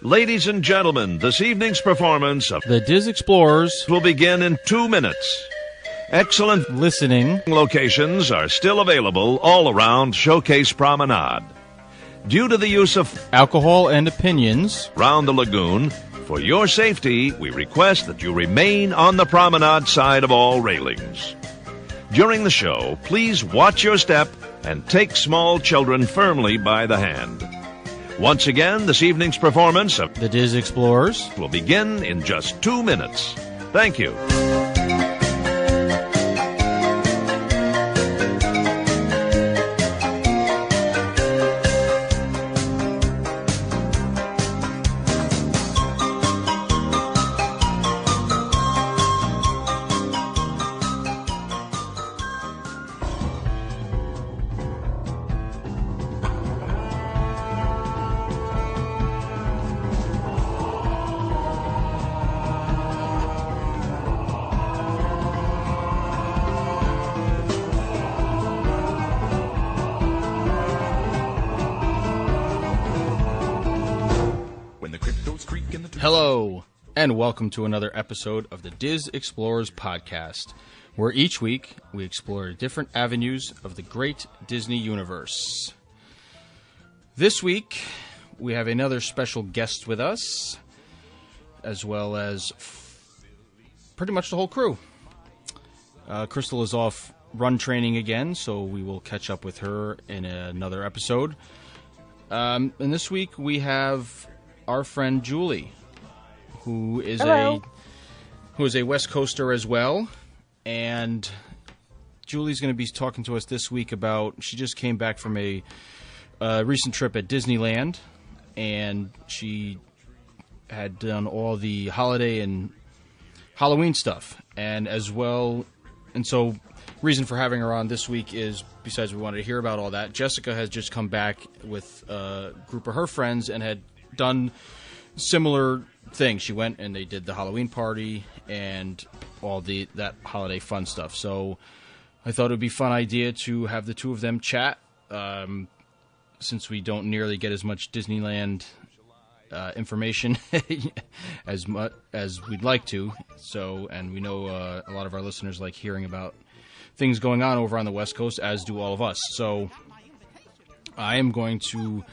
Ladies and gentlemen, this evening's performance of The Diz Explorers will begin in 2 minutes. Excellent listening locations are still available all around Showcase Promenade. Due to the use of alcohol and opinions around the lagoon, for your safety, we request that you remain on the promenade side of all railings. During the show, please watch your step and take small children firmly by the hand. Once again, this evening's performance of The Diz Explorers will begin in just 2 minutes. Thank you. Hello, and welcome to another episode of the Diz Explorers podcast, where each week we explore different avenues of the great Disney universe. This week, we have another special guest with us, as well as pretty much the whole crew. Crystal is off run training again, so we will catch up with her in another episode. And this week, we have our friend Julie, who is a West Coaster as well, and Julie's going to be talking to us this week about, she just came back from a recent trip at Disneyland, and she had done all the holiday and Halloween stuff, and so reason for having her on this week is, besides we wanted to hear about all that, Jessica has just come back with a group of her friends and had done similar thing. She went and they did the Halloween party and all that holiday fun stuff. So I thought it would be a fun idea to have the two of them chat, since we don't nearly get as much Disneyland information as much as we'd like to. So, and we know a lot of our listeners like hearing about things going on over on the West Coast, as do all of us. So I am going to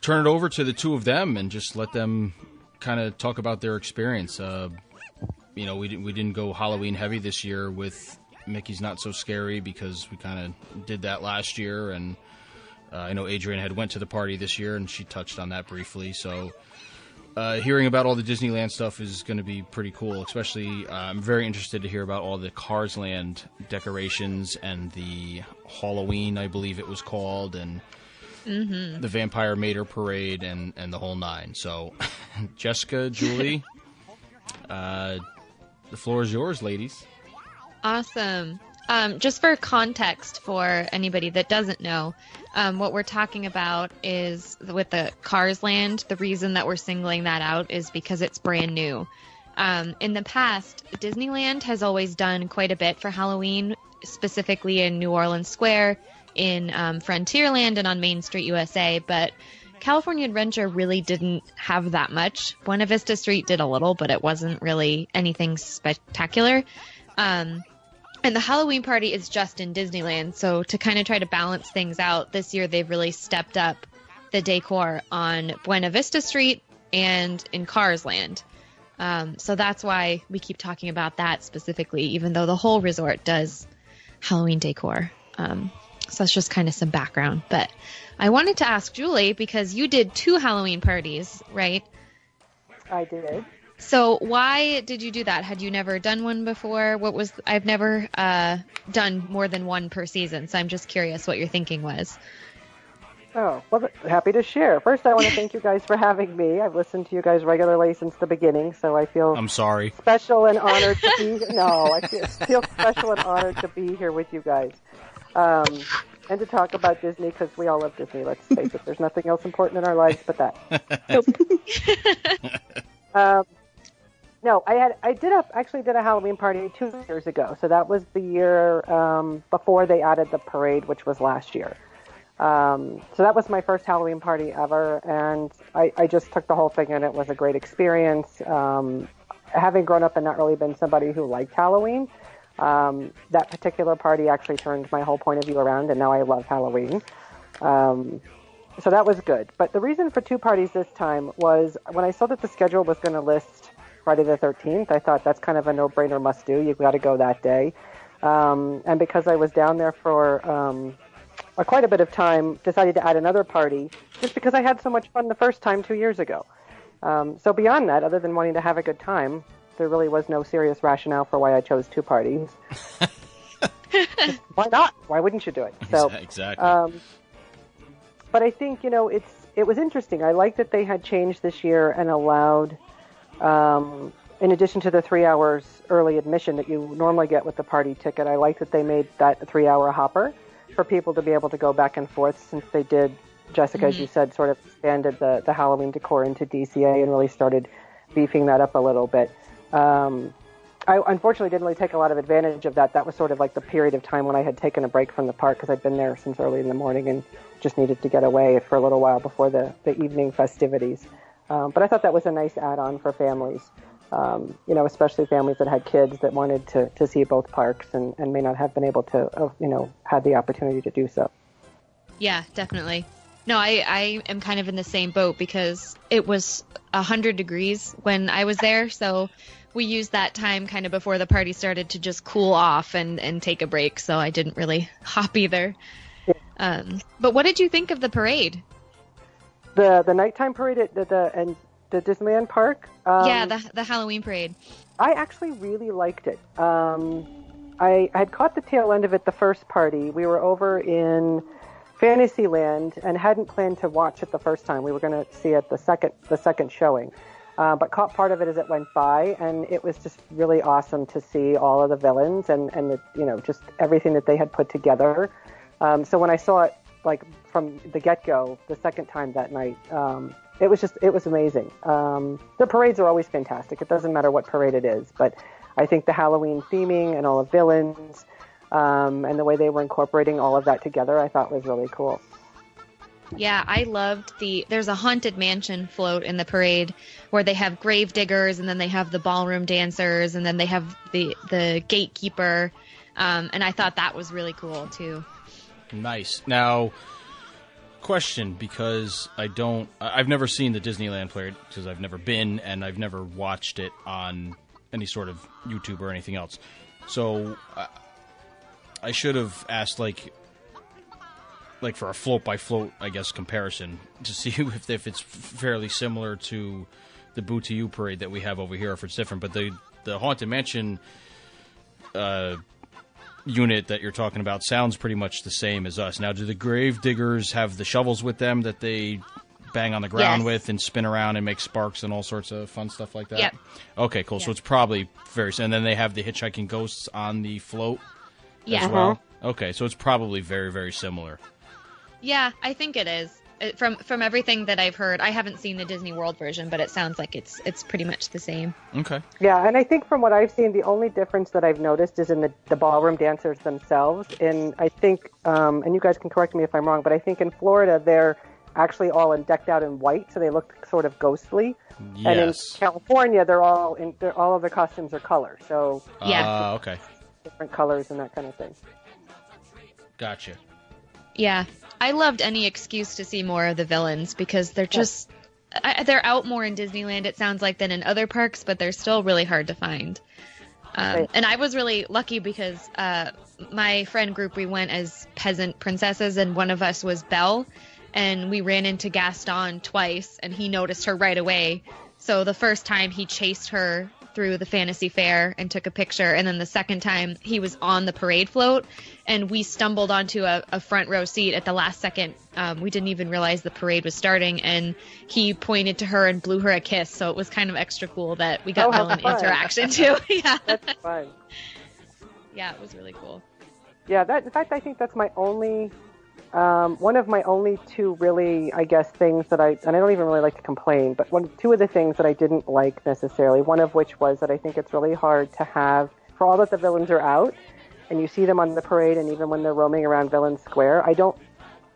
turn it over to the two of them and just let them kind of talk about their experience. We didn't go Halloween heavy this year with Mickey's Not So Scary because we kind of did that last year, and I know Adrianne had went to the party this year and she touched on that briefly. So hearing about all the Disneyland stuff is going to be pretty cool. Especially, I'm very interested to hear about all the Cars Land decorations and the Halloween, I believe it was called, and the Vampire Mater Parade and the whole nine. So, Jessica, Julie, the floor is yours, ladies. Awesome. Just for context for anybody that doesn't know, what we're talking about is with the Cars Land, the reason that we're singling that out is because it's brand new. In the past, Disneyland has always done quite a bit for Halloween, specifically in New Orleans Square, in Frontierland and on Main Street, USA, but California Adventure really didn't have that much. Buena Vista Street did a little, but it wasn't really anything spectacular. And the Halloween party is just in Disneyland, so to kind of try to balance things out, this year they've really stepped up the decor on Buena Vista Street and in Cars Land. So that's why we keep talking about that specifically, even though the whole resort does Halloween decor. So that's just kind of some background. But I wanted to ask Julie, because you did 2 Halloween parties, right? I did. So why did you do that? Had you never done one before? I've never done more than one per season, so I'm just curious what your thinking was. Oh, well, happy to share. First, I want to thank you guys for having me. I've listened to you guys regularly since the beginning, so I feel special and honored to be here. No, I feel special and honored to be here with you guys. And to talk about Disney, because we all love Disney, let's face it. There's nothing else important in our lives but that. No, I actually did a Halloween party 2 years ago. So that was the year before they added the parade, which was last year. So that was my first Halloween party ever, and I just took the whole thing, and it was a great experience. Having grown up and not really been somebody who liked Halloween, that particular party actually turned my whole point of view around, and now I love Halloween. So that was good. But the reason for 2 parties this time was when I saw that the schedule was going to list Friday the 13th, I thought that's kind of a no-brainer must-do. You've got to go that day. And because I was down there for quite a bit of time, decided to add another party just because I had so much fun the first time 2 years ago. So beyond that, other than wanting to have a good time, there really was no serious rationale for why I chose 2 parties. Why not? Why wouldn't you do it? So, exactly. But I think, it was interesting. I like that they had changed this year and allowed, in addition to the 3 hours early admission that you normally get with the party ticket, I like that they made that a 3-hour hopper for people to be able to go back and forth, since they did, Jessica, as you said, sort of expanded the Halloween decor into DCA and really started beefing that up a little bit. I unfortunately didn't really take a lot of advantage of that. That was sort of like the period of time when I had taken a break from the park because I'd been there since early in the morning and just needed to get away for a little while before the evening festivities. But I thought that was a nice add-on for families, especially families that had kids that wanted to see both parks and may not have been able to, had the opportunity to do so. Yeah, definitely. No, I am kind of in the same boat because it was 100 degrees when I was there, so we used that time kind of before the party started to just cool off and take a break, so I didn't really hop either. But what did you think of the parade? The nighttime parade at the Disneyland park? Yeah, the Halloween parade. I actually really liked it. I had caught the tail end of it the first party. We were over in Fantasyland and hadn't planned to watch it the first time. We were going to see it the second showing. But caught part of it as it went by, and it was just really awesome to see all of the villains and just everything that they had put together. So when I saw it like from the get-go the second time that night, it was amazing. The parades are always fantastic. It doesn't matter what parade it is, but I think the Halloween theming and all the villains and the way they were incorporating all of that together, I thought was really cool. Yeah, I loved there's a haunted mansion float in the parade where they have grave diggers, and then they have the ballroom dancers, and then they have the gatekeeper, and I thought that was really cool too. Nice. Now, question, because I've never seen the Disneyland parade because I've never been, and I've never watched it on any sort of YouTube or anything else. So I should have asked like for a float by float, I guess, comparison to see if it's fairly similar to the Boo to You parade that we have over here, if it's different. But the Haunted Mansion unit that you're talking about sounds pretty much the same as us. Now, do the grave diggers have the shovels with them that they bang on the ground with and spin around and make sparks and all sorts of fun stuff like that? Yep. Okay, cool. Yep. So it's probably very similar. And then they have the hitchhiking ghosts on the float as well? Okay, so it's probably very, very similar. Yeah, I think it is. From everything that I've heard, I haven't seen the Disney World version, but it sounds like it's pretty much the same. Okay. Yeah, and I think from what I've seen, the only difference that I've noticed is in the ballroom dancers themselves. And I think, and you guys can correct me if I'm wrong, but I think in Florida they're actually all decked out in white, so they look sort of ghostly. Yes. And in California, all of their costumes are color. So yeah, okay. Different colors and that kind of thing. Gotcha. Yeah. I loved any excuse to see more of the villains because they're just they're out more in Disneyland, it sounds like, than in other parks, but they're still really hard to find. And I was really lucky because my friend group, we went as peasant princesses, and one of us was Belle, and we ran into Gaston twice, and he noticed her right away. So the first time he chased her through the fantasy fair and took a picture, and then the second time he was on the parade float, and we stumbled onto a front row seat at the last second. We didn't even realize the parade was starting, and he pointed to her and blew her a kiss, so it was kind of extra cool that we got villain interaction too. Yeah, that's fun. Yeah, it was really cool. Yeah, in fact I think that's my only one of my only two really, I guess, things that and I don't even really like to complain, but two of the things that I didn't like necessarily, one of which was that I think it's really hard to have, for all that the villains are out, and you see them on the parade, and even when they're roaming around Villain Square, I don't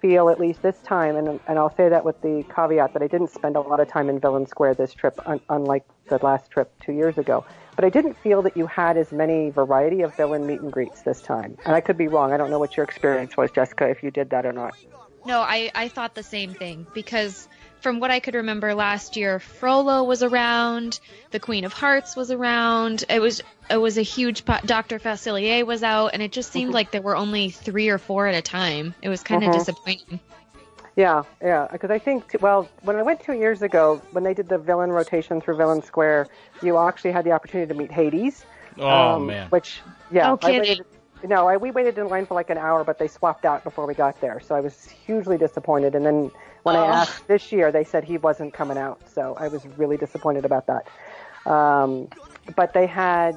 feel, at least this time, and I'll say that with the caveat that I didn't spend a lot of time in Villain Square this trip, unlike the last trip 2 years ago. But I didn't feel that you had as many variety of villain meet and greets this time. And I could be wrong. I don't know what your experience was, Jessica, if you did that or not. No, I thought the same thing, because from what I could remember last year, Frollo was around, the Queen of Hearts was around, it was a huge Dr. Facilier was out, and it just seemed like there were only 3 or 4 at a time. It was kind of disappointing. Yeah, because I think, when I went 2 years ago, when they did the villain rotation through Villain Square, you actually had the opportunity to meet Hades. Oh, man. Which, yeah. Oh, kidding. We waited in line for like an hour, but they swapped out before we got there. So I was hugely disappointed. And then when I asked this year, they said he wasn't coming out. So I was really disappointed about that. But they had,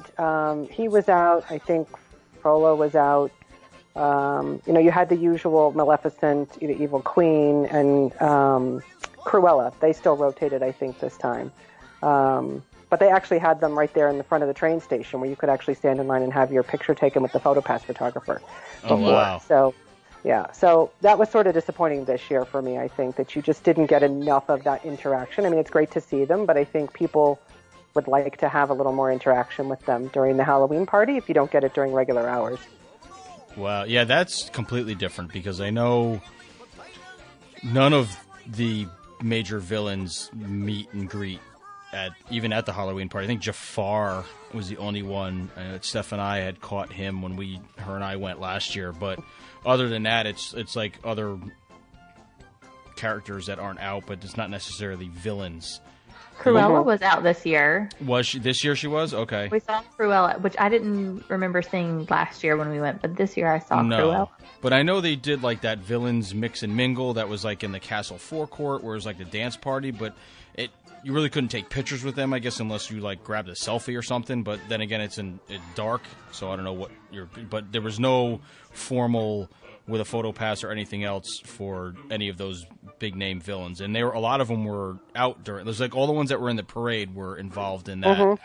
he was out. I think Frollo was out. You had the usual Maleficent, the Evil Queen, and Cruella. They still rotated, I think, this time. But they actually had them right there in the front of the train station where you could actually stand in line and have your picture taken with the PhotoPass photographer. Oh, wow. So, yeah. So that was sort of disappointing this year for me, I think, that you just didn't get enough of that interaction. I mean, it's great to see them, but I think people would like to have a little more interaction with them during the Halloween party if you don't get it during regular hours. Wow. Yeah, that's completely different because I know none of the major villains meet and greet even at the Halloween party. I think Jafar was the only one. Steph and I had caught him when her and I went last year. But other than that, it's like other characters that aren't out, but it's not necessarily villains. Cruella was out this year. Was she this year? She was? Okay. We saw Cruella, which I didn't remember seeing last year when we went, but this year I saw Cruella. But I know they did like that villains mix and mingle that was like in the castle forecourt, where it was like the dance party, but you really couldn't take pictures with them, I guess, unless you like grabbed a selfie or something. But then again, it's dark, so I don't know but there was no formal with a photo pass or anything else for any of those big name villains, and a lot of them were out during. There's like all the ones that were in the parade were involved in that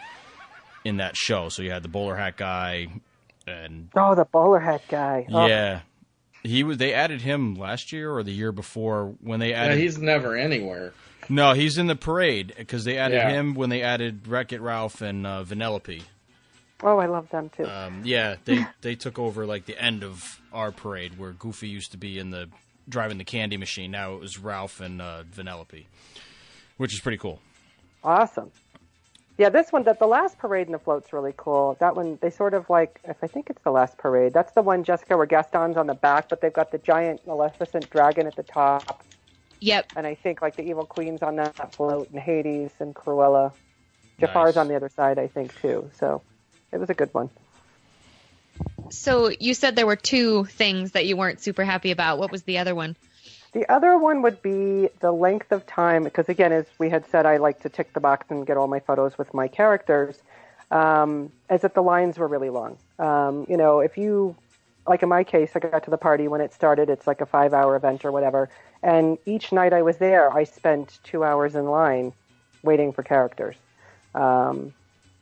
in that show. So you had the bowler hat guy, and the bowler hat guy. Yeah, They added him last year or the year before when they added. Yeah, he's never anywhere. No, he's in the parade because they added him when they added Wreck-It Ralph and Vanellope. Oh, I love them too. Yeah, they took over like the end of our parade where Goofy used to be driving the candy machine. Now it was Ralph and Vanellope, which is pretty cool. Awesome. Yeah, this one, the last parade in the float's really cool. That one, they sort of like, if I think it's the last parade, that's the one, Jessica, where Gaston's on the back, but they've got the giant Maleficent dragon at the top. Yep. And I think like the Evil Queen's on that float, and Hades and Cruella. Jafar's on the other side, I think, too. So it was a good one. So you said there were 2 things that you weren't super happy about. What was the other one? The other one would be the length of time, because again, as we had said, I like to tick the box and get all my photos with my characters, as if the lines were really long. If you, like in my case, I got to the party when it started, it's like a 5-hour event or whatever, and each night I was there, I spent 2 hours in line waiting for characters. And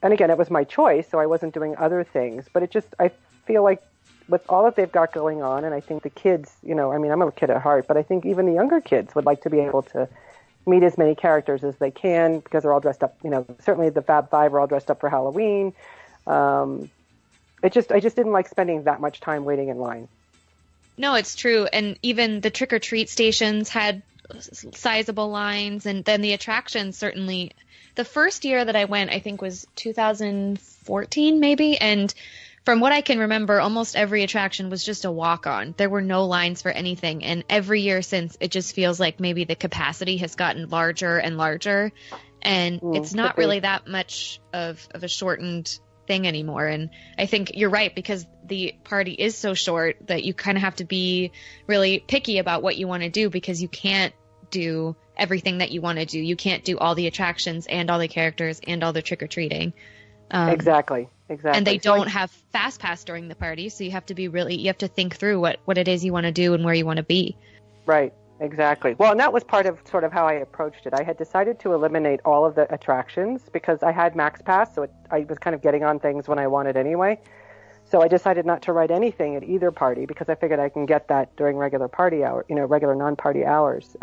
again, it was my choice, so I wasn't doing other things, but I feel like with all that they've got going on, and I think the kids, I'm a kid at heart, but I think even the younger kids would like to be able to meet as many characters as they can because they're all dressed up, certainly the Fab Five are all dressed up for Halloween. I just didn't like spending that much time waiting in line. No, it's true. And even the trick-or-treat stations had sizable lines, and then the attractions certainly. The first year that I went, I think, was 2014 maybe, and from what I can remember, almost every attraction was just a walk-on. There were no lines for anything, and every year since, it just feels like maybe the capacity has gotten larger and larger, and it's not really that much of a shortened thing anymore. And I think you're right, because the party is so short that you kind of have to be really picky about what you want to do, because you can't do everything that you want to do. You can't do all the attractions and all the characters and all the trick-or-treating. Exactly. And they don't have fast pass during the party, so you have to think through what it is you want to do and where you want to be. Right, exactly. Well, and that was part of sort of how I approached it. I had decided to eliminate all of the attractions because I had Max Pass, so I was kind of getting on things when I wanted anyway. So I decided not to write anything at either party because I figured I can get that during regular party hour, regular non-party hours.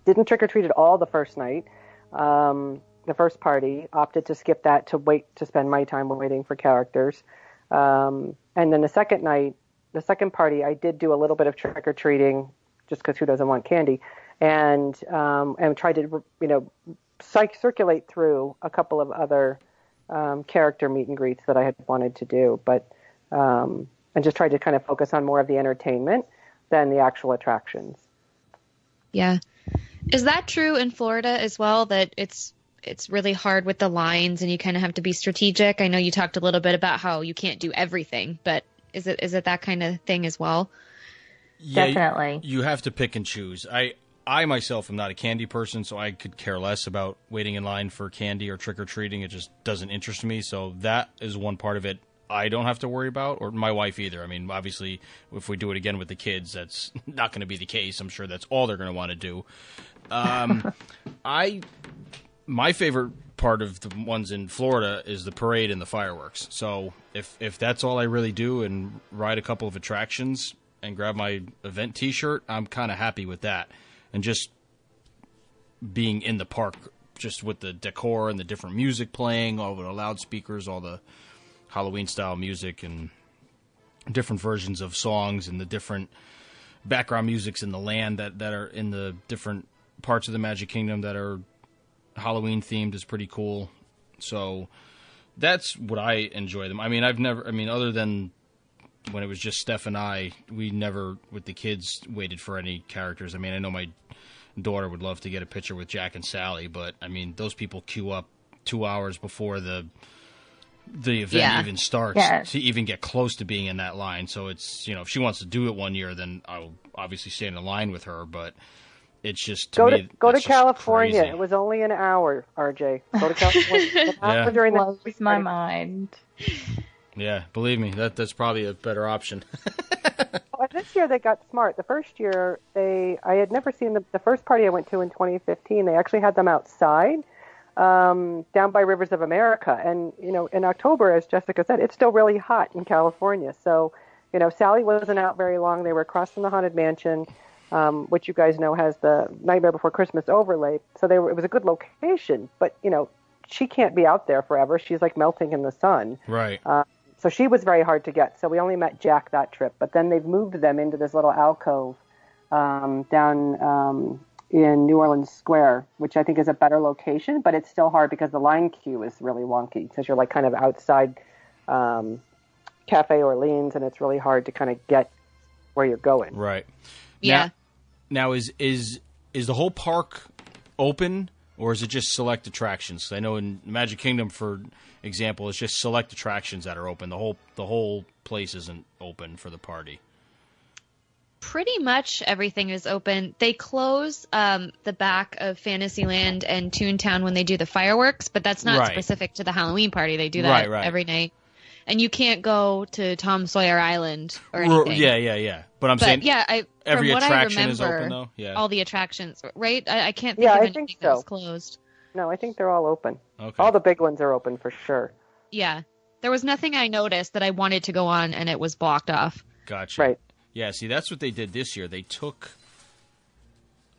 Didn't trick or treat at all the first night. The first party, opted to skip that to wait to spend my time waiting for characters. And then the second night, the second party, I did do a little bit of trick or treating, just because who doesn't want candy, and tried to circulate through a couple of other character meet and greets that I had wanted to do, but and just tried to kind of focus on more of the entertainment than the actual attractions. Yeah, is that true in Florida as well? That it's really hard with the lines, and you kind of have to be strategic. I know you talked a little bit about how you can't do everything, but is it that kind of thing as well? Yeah, definitely. You have to pick and choose. I myself am not a candy person, so I could care less about waiting in line for candy or trick-or-treating. It just doesn't interest me, so that is one part of it I don't have to worry about, or my wife either. I mean, obviously, if we do it again with the kids, that's not going to be the case. I'm sure that's all they're going to want to do. My favorite part of the ones in Florida is the parade and the fireworks. So if that's all I really do and ride a couple of attractions and grab my event T-shirt, I'm kind of happy with that. And just being in the park, just with the decor and the different music playing, all the loudspeakers, all the Halloween-style music and different versions of songs and the different background musics in the land that are in the different parts of the Magic Kingdom that are Halloween-themed is pretty cool. So that's what I enjoy them. I mean, other than when it was just Steph and I, we never, with the kids, waited for any characters. I mean, I know my daughter would love to get a picture with Jack and Sally, but, I mean, those people queue up 2 hours before the event even starts to even get close to being in that line. So it's, if she wants to do it one year, then I'll obviously stay in the line with her, but it's just, go to California. Crazy. It was only an hour, RJ. Go to California. During that blows my mind. Yeah, believe me, that's probably a better option. Well, this year they got smart. The first year, I had never seen the first party I went to in 2015. They actually had them outside, down by Rivers of America. And, in October, as Jessica said, it's still really hot in California. So, Sally wasn't out very long. They were across from the Haunted Mansion, which you guys know has the Nightmare Before Christmas overlay. So it was a good location. But, she can't be out there forever. She's like melting in the sun. Right. So she was very hard to get. So we only met Jack that trip. But then they've moved them into this little alcove down in New Orleans Square, which I think is a better location. But it's still hard because the line queue is really wonky because you're like kind of outside Cafe Orleans, and it's really hard to kind of get where you're going. Right. Yeah. Now is the whole park open, or is it just select attractions? I know in Magic Kingdom, for example, it's just select attractions that are open. The whole place isn't open for the party. Pretty much everything is open. They close the back of Fantasyland and Toontown when they do the fireworks, but that's not specific to the Halloween party. They do that every night. And you can't go to Tom Sawyer Island or anything. Yeah. But I'm saying every attraction is open, though? Yeah. All the attractions, right? I can't think of anything that's closed. No, I think they're all open. Okay. All the big ones are open for sure. Yeah. There was nothing I noticed that I wanted to go on, and it was blocked off. Gotcha. Right. Yeah, see, that's what they did this year. They took...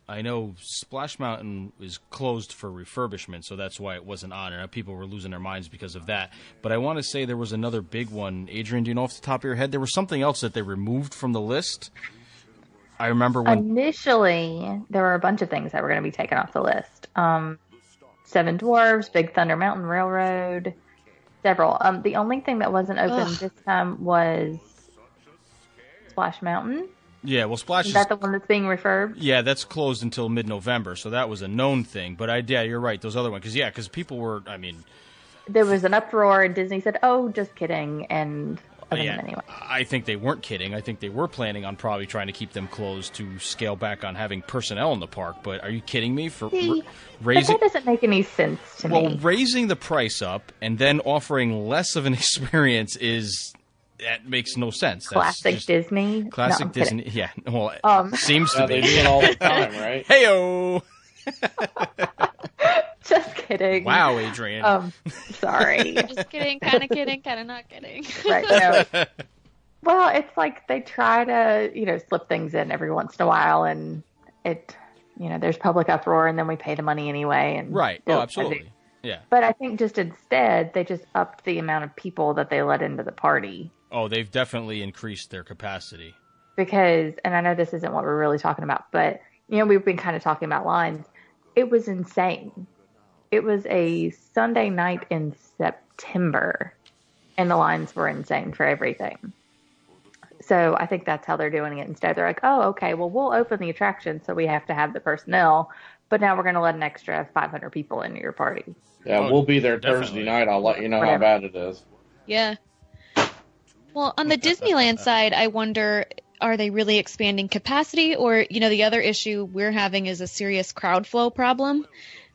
I know Splash Mountain is closed for refurbishment, so that's why it wasn't on. And people were losing their minds because of that. But I want to say there was another big one. Adrianne, do you know off the top of your head? There was something else that they removed from the list. I remember when... Initially, there were a bunch of things that were going to be taken off the list. Seven Dwarfs, Big Thunder Mountain Railroad, several. The only thing that wasn't open this time was Splash Mountain. Yeah, well, Splash is that the one that's being refurbed? Yeah, that's closed until mid-November, so that was a known thing. But you're right, those other ones, because people were, there was an uproar, and Disney said, "Oh, just kidding," and anyway. I think they weren't kidding. I think they were planning on probably trying to keep them closed to scale back on having personnel in the park. But are you kidding me for raising? But that doesn't make any sense to me. Well, raising the price up and then offering less of an experience that makes no sense. Classic Disney. Classic Disney. Kidding. Yeah. Well, seems to be. They do it all the time, right? Heyo. Just kidding. Wow, Adrianne. Sorry. Just kidding, kind of not kidding. Right. No. Well, it's like they try to, slip things in every once in a while, and it, there's public uproar, and then we pay the money anyway. And right. Oh, absolutely. Yeah. But I think just instead, they just upped the amount of people that they let into the party. Oh, they've definitely increased their capacity. Because, and I know this isn't what we're really talking about, but, we've been kind of talking about lines. It was insane. It was a Sunday night in September, and the lines were insane for everything. So I think that's how they're doing it instead. They're like, oh, okay, well, we'll open the attraction, so we have to have the personnel, but now we're going to let an extra 500 people into your party. Yeah, we'll be there Thursday night. I'll let you know how bad it is. Yeah. Well, on the Disneyland side, I wonder, are they really expanding capacity? Or, the other issue we're having is a serious crowd flow problem,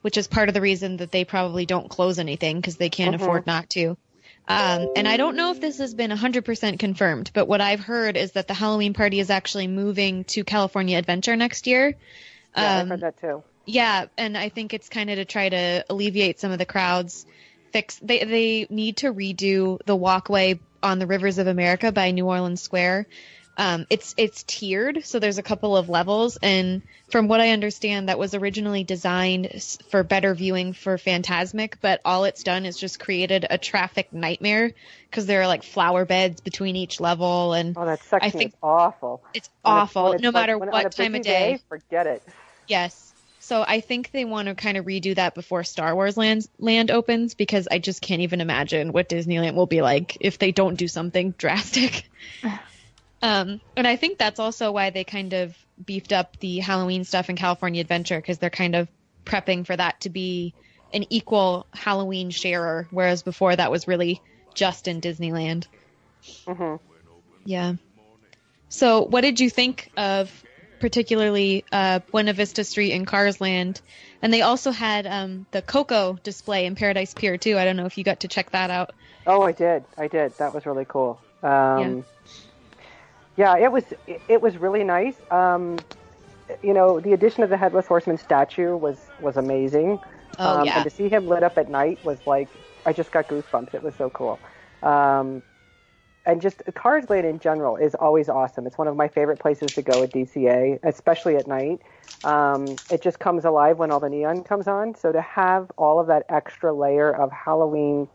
which is part of the reason that they probably don't close anything because they can't afford not to. And I don't know if this has been 100% confirmed, but what I've heard is that the Halloween party is actually moving to California Adventure next year. Yeah, I've heard that too. Yeah, and I think it's kind of to try to alleviate some of the crowds. They need to redo the walkway on the Rivers of America by New Orleans Square. It's tiered, so there's a couple of levels, and from what I understand, that was originally designed for better viewing for Fantasmic, but all it's done is just created a traffic nightmare because there are like flower beds between each level, and that section is awful. It's awful, no matter what time of day. Forget it. Yes. So I think they want to kind of redo that before Star Wars Land opens, because I just can't even imagine what Disneyland will be like if they don't do something drastic. And I think that's also why they kind of beefed up the Halloween stuff in California Adventure, because they're kind of prepping for that to be an equal Halloween sharer, whereas before that was really just in Disneyland. Mm-hmm. Yeah. So what did you think of particularly Buena Vista Street and Cars Land? And they also had the Coco display in Paradise Pier too. I don't know if you got to check that out. Oh, I did. That was really cool. Yeah, it was really nice. The addition of the Headless Horseman statue was amazing. Oh, yeah. And to see him lit up at night was like, I just got goosebumps. It was so cool. And just Cars Land in general is always awesome. It's one of my favorite places to go at DCA, especially at night. It just comes alive when all the neon comes on. So to have all of that extra layer of Halloween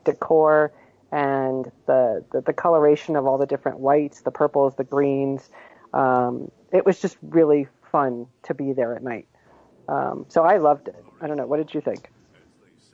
decor and the coloration of all the different whites, the purples, the greens, it was just really fun to be there at night. So I loved it. I don't know. What did you think?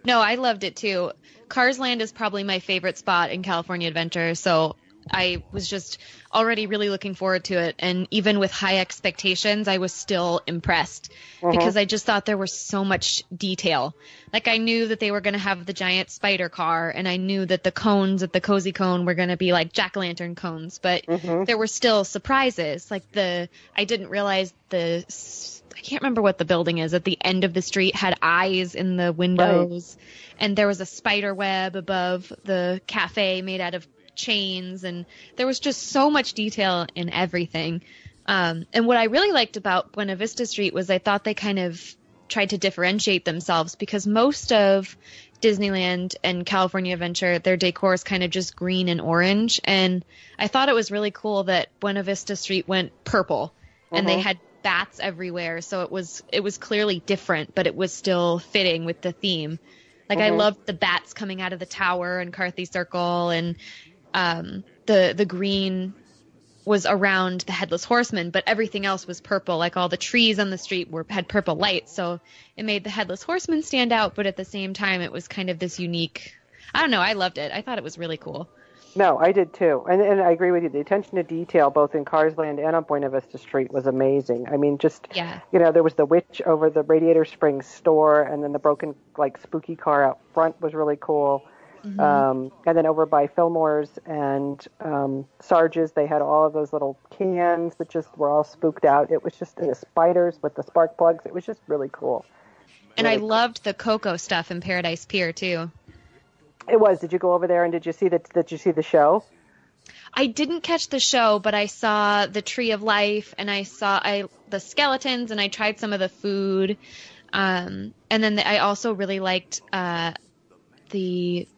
No, I loved it too. Cars Land is probably my favorite spot in California Adventure, so I was just already really looking forward to it. And even with high expectations, I was still impressed because I just thought there was so much detail. Like, I knew that they were going to have the giant spider car, and I knew that the cones at the Cozy Cone were going to be like jack-o'-lantern cones, but there were still surprises. Like I didn't realize I can't remember what the building is at the end of the street had eyes in the windows, and there was a spider web above the cafe made out of chains, and there was just so much detail in everything. And what I really liked about Buena Vista Street was I thought they kind of tried to differentiate themselves, because most of Disneyland and California Adventure, their decor is kind of just green and orange, and I thought it was really cool that Buena Vista Street went purple, and they had bats everywhere, so it was clearly different, but it was still fitting with the theme. Like, I loved the bats coming out of the tower and Carthy Circle, and the green was around the Headless Horseman, but everything else was purple. Like, all the trees on the street had purple lights, so it made the Headless Horseman stand out, but at the same time it was kind of this unique, I don't know, I loved it. I thought it was really cool. No, I did too. And I agree with you. The attention to detail, both in Cars Land and on Buena Vista Street, was amazing. I mean, there was the witch over the Radiator Springs store, and then the broken, spooky car out front was really cool. And then over by Fillmore's and Sarge's, they had all of those little cans that just were all spooked out. It was just the spiders with the spark plugs. It was just really cool. And I loved the Coco stuff in Paradise Pier too. It was. Did you go over there and did you see the show? I didn't catch the show, but I saw the Tree of Life, and I saw the skeletons, and I tried some of the food. And then I also really liked it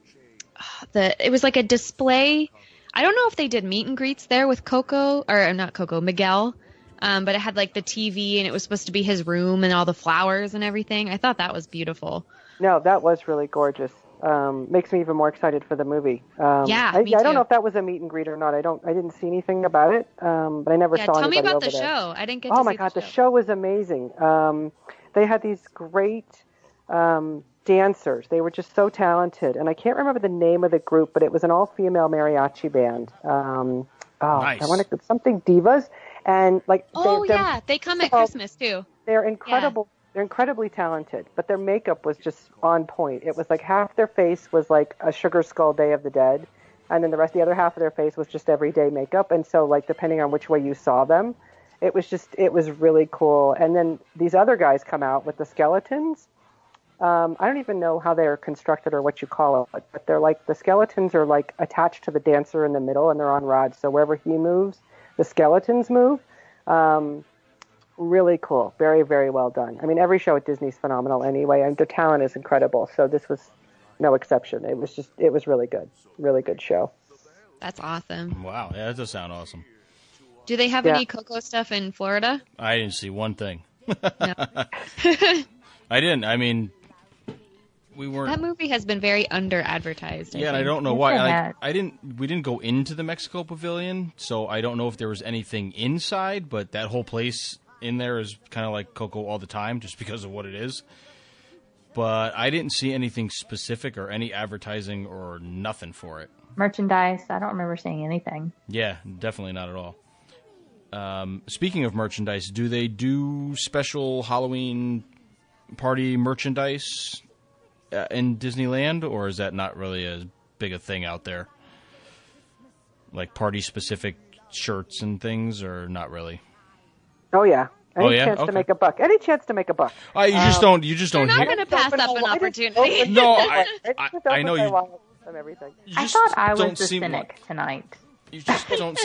was like a display. I don't know if they did meet and greets there with Miguel. But it had like the TV, and it was supposed to be his room and all the flowers and everything. I thought that was beautiful. No, that was really gorgeous. Makes me even more excited for the movie. I don't know if that was a meet and greet or not. I didn't see anything about it, but I never saw anybody over there. Tell me about the show. I didn't get to see Oh my God, the show was amazing. They had these great dancers. They were just so talented, and I can't remember the name of the group, but it was an all-female mariachi band. Nice. I want to something divas, and like they come at Christmas too. They're incredible. Yeah. They're incredibly talented, but their makeup was just on point. It was like half their face was like a sugar skull Day of the Dead, and then the other half of their face was just everyday makeup. And so, like, depending on which way you saw them, it was really cool. And then these other guys come out with the skeletons. I don't even know how they're constructed or what you call it, but they're like, the skeletons are like attached to the dancer in the middle, and they're on rods. So wherever he moves, the skeletons move. Really cool. Very, very well done. I mean, every show at Disney's phenomenal anyway, and the talent is incredible. So this was no exception. It was really good. Really good show. That's awesome. Wow. Yeah, that does sound awesome. Do they have any Coco stuff in Florida? I didn't see one thing. No. I didn't. I mean, we weren't. That movie has been very under-advertised. And I don't know why. We didn't go into the Mexico Pavilion, so I don't know if there was anything inside, but that whole place in there is kind of like Coco all the time, just because of what it is. But I didn't see anything specific or any advertising or nothing for it. Merchandise, I don't remember seeing anything. Yeah, definitely not at all. Speaking of merchandise, do they do special Halloween party merchandise in Disneyland, or is that not really as big a thing out there? Like party-specific shirts and things, or not really? Oh yeah. Any chance to make a buck. Any chance to make a buck. You just don't. You're not going to pass up an opportunity. No, I know you. Everything. I thought I was the cynic tonight. You just don't.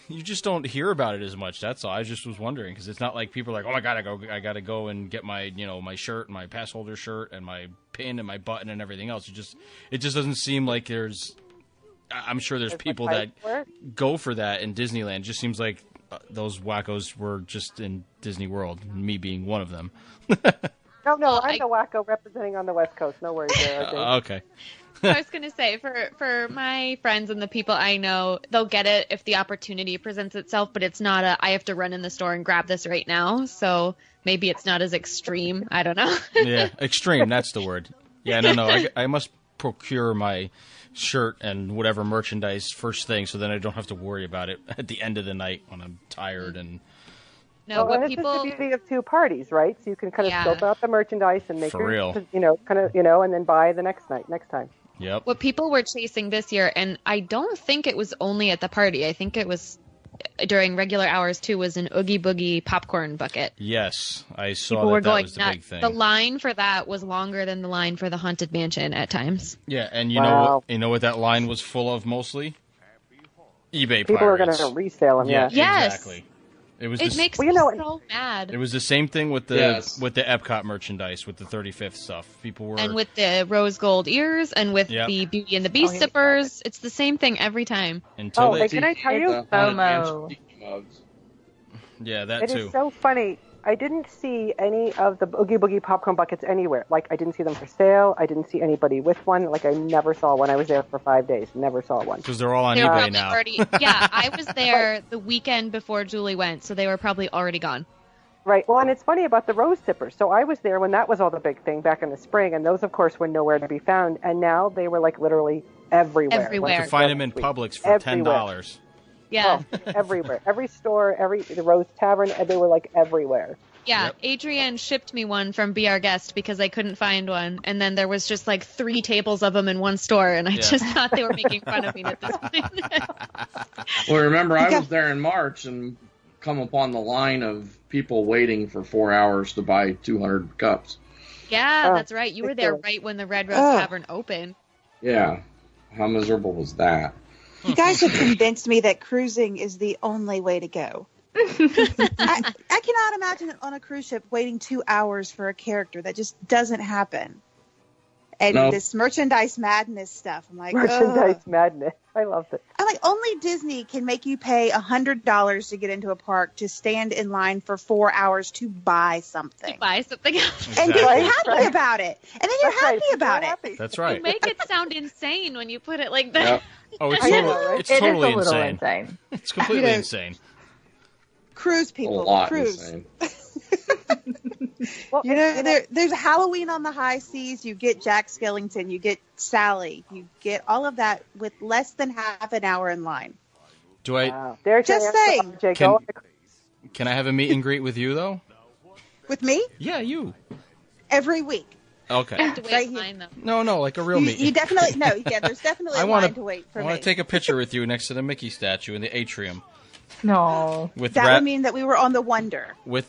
You just don't hear about it as much. That's all. I just was wondering, because it's not like people are like, oh my God, I got to go and get my my shirt, my pass holder shirt, and my pin and my button and everything else. It just doesn't seem like there's. I'm sure there's people that go for that in Disneyland. It just seems like those wackos were just in Disney World, me being one of them. No, I'm the wacko representing on the West Coast. No worries there. Okay. I was going to say, for my friends and the people I know, they'll get it if the opportunity presents itself, but it's not I have to run in the store and grab this right now, so maybe it's not as extreme. I don't know. Yeah, extreme, that's the word. Yeah, no, I must procure my shirt and whatever merchandise first thing, so then I don't have to worry about it at the end of the night when I'm tired and. No, well, this is the beauty of two parties, right? So you can kind of scope out the merchandise and make and then buy the next time. Yep. What people were chasing this year, and I don't think it was only at the party. I think it was during regular hours too. Was an Oogie Boogie popcorn bucket. Yes, I saw people were going was the nuts. Big thing. The line for that was longer than the line for the Haunted Mansion at times. Yeah, and you know what that line was full of mostly? eBay people pirates. Are going to resell them. Yeah. Yes. Exactly. It makes me so mad. It was the same thing with the Epcot merchandise, with the 35th stuff. People were and with the rose gold ears and with the Beauty and the Beast zippers. It's the same thing every time. Can I tell you? FOMO. Yeah, that too. It is so funny. I didn't see any of the Oogie Boogie popcorn buckets anywhere. Like, I didn't see them for sale. I didn't see anybody with one. Like, I never saw one. I was there for 5 days. Never saw one. Because they're all on eBay now. I was there the weekend before Julie went, so they were probably already gone. Right. Well, and it's funny about the rose tippers. So I was there when that was all the big thing back in the spring, and those, of course, were nowhere to be found. And now they were, like, literally everywhere. You can find them in Publix for $10. Yeah. Oh, everywhere. Every store, the Rose Tavern, they were like everywhere. Yeah. Yep. Adrianne shipped me one from Be Our Guest because I couldn't find one. And then there was just like 3 tables of them in one store. And I just thought they were making fun of me at this point. Well, remember, I was there in March and come upon the line of people waiting for 4 hours to buy 200 cups. Yeah, that's right. You were there right when the Red Rose Tavern opened. Yeah. How miserable was that? You guys have convinced me that cruising is the only way to go. I cannot imagine on a cruise ship waiting 2 hours for a character. That just doesn't happen. And this merchandise madness stuff. I'm like, merchandise madness. I loved it. I'm like, only Disney can make you pay $100 to get into a park to stand in line for 4 hours to buy something. Exactly. And you're happy about it. And then you're happy about it. That's right. You make it sound insane when you put it like that. Yep. Oh, it's totally insane. It's completely insane. Cruise people. A lot cruise. insane. Well, there's Halloween on the high seas. You get Jack Skellington. You get Sally. You get all of that with less than half an hour in line. Do I? Wow. Just saying. Can I have a meet and greet with you though? With me? Yeah, you. Every week. Okay. I have to wait in line, though. No, like a real meet. You definitely there's definitely a line to wait for me. I want to take a picture with you next to the Mickey statue in the atrium. No. That would mean that we were on the Wonder. With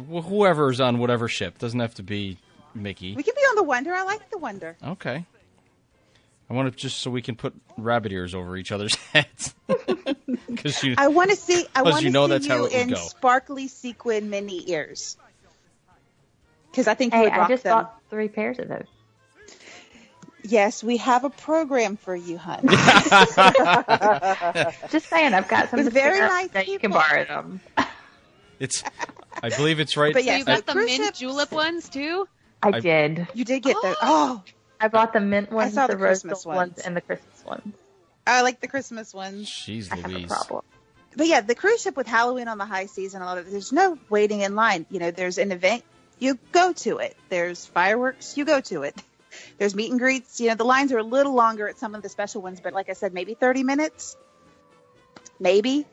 whoever's on whatever ship. Doesn't have to be Mickey. We can be on the Wonder. I like the Wonder. Okay. I want to just so we can put rabbit ears over each other's heads. I want to see you in go. sparkly sequin mini ears. Because I think you Hey, would rock I just them. bought 3 pairs of those. Yes, we have a program for you, hon. Just saying, I've got some With very nice that you can people. borrow them. I believe it's right. But yeah, You got the mint julep ones, too? I did. You did get those. Oh, I bought the mint ones, saw the the rose Christmas gold ones, ones. and the Christmas ones. I like the Christmas ones. Jeez I have a Louise. problem. But yeah, the cruise ship with Halloween on the high seas and all of it, there's no waiting in line. There's an event, you go to it. There's fireworks, you go to it. There's meet and greets. The lines are a little longer at some of the special ones, but like I said, maybe 30 minutes. Maybe.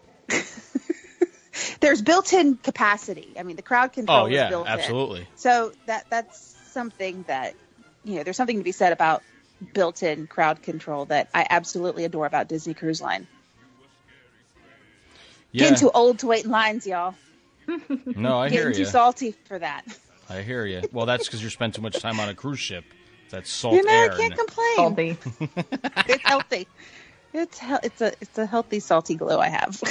There's built-in capacity. I mean, the crowd control is built in. Absolutely. So that's something that, there's something to be said about built-in crowd control that I absolutely adore about Disney Cruise Line. Yeah. Getting too old to wait in lines, y'all. No, I hear you. Getting too salty for that. I hear you. Well, that's because you spend too much time on a cruise ship. That's salt air. I can't complain. Salty. It's healthy. It's a healthy, salty glow I have.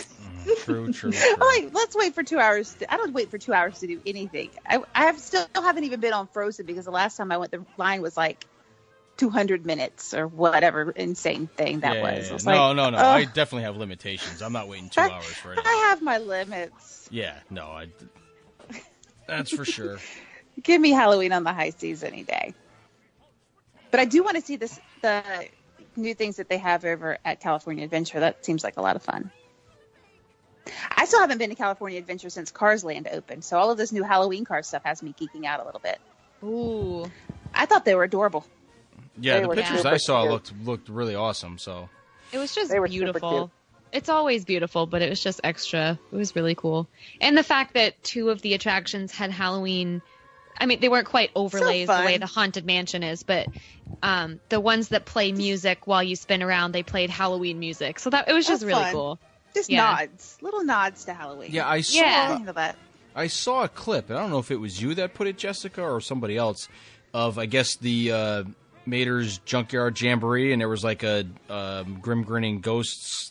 True. Like, let's wait for 2 hours. I don't wait for 2 hours to do anything. I still haven't even been on Frozen because the last time I went, the line was like 200 minutes or whatever insane thing that was. No. I definitely have limitations. I'm not waiting 2 hours for anything. I have my limits. Yeah, no, that's for sure. Give me Halloween on the high seas any day. But I do want to see the new things that they have over at California Adventure. That seems like a lot of fun. I still haven't been to California Adventure since Cars Land opened, so all of this new Halloween car stuff has me geeking out a little bit. Ooh. I thought they were adorable. Yeah, the pictures I saw looked really awesome. So it was just They were beautiful. It's always beautiful, but it was just extra. It was really cool. And the fact that 2 of the attractions had Halloween. I mean, they weren't quite overlays the way the Haunted Mansion is, but the ones that play music while you spin around, they played Halloween music. So it was just really cool. Just nods, little nods to Halloween. Yeah, I saw a clip, and I don't know if it was you that put it, Jessica, or somebody else, of I guess the Mater's Junkyard Jamboree, and there was like a Grim Grinning Ghosts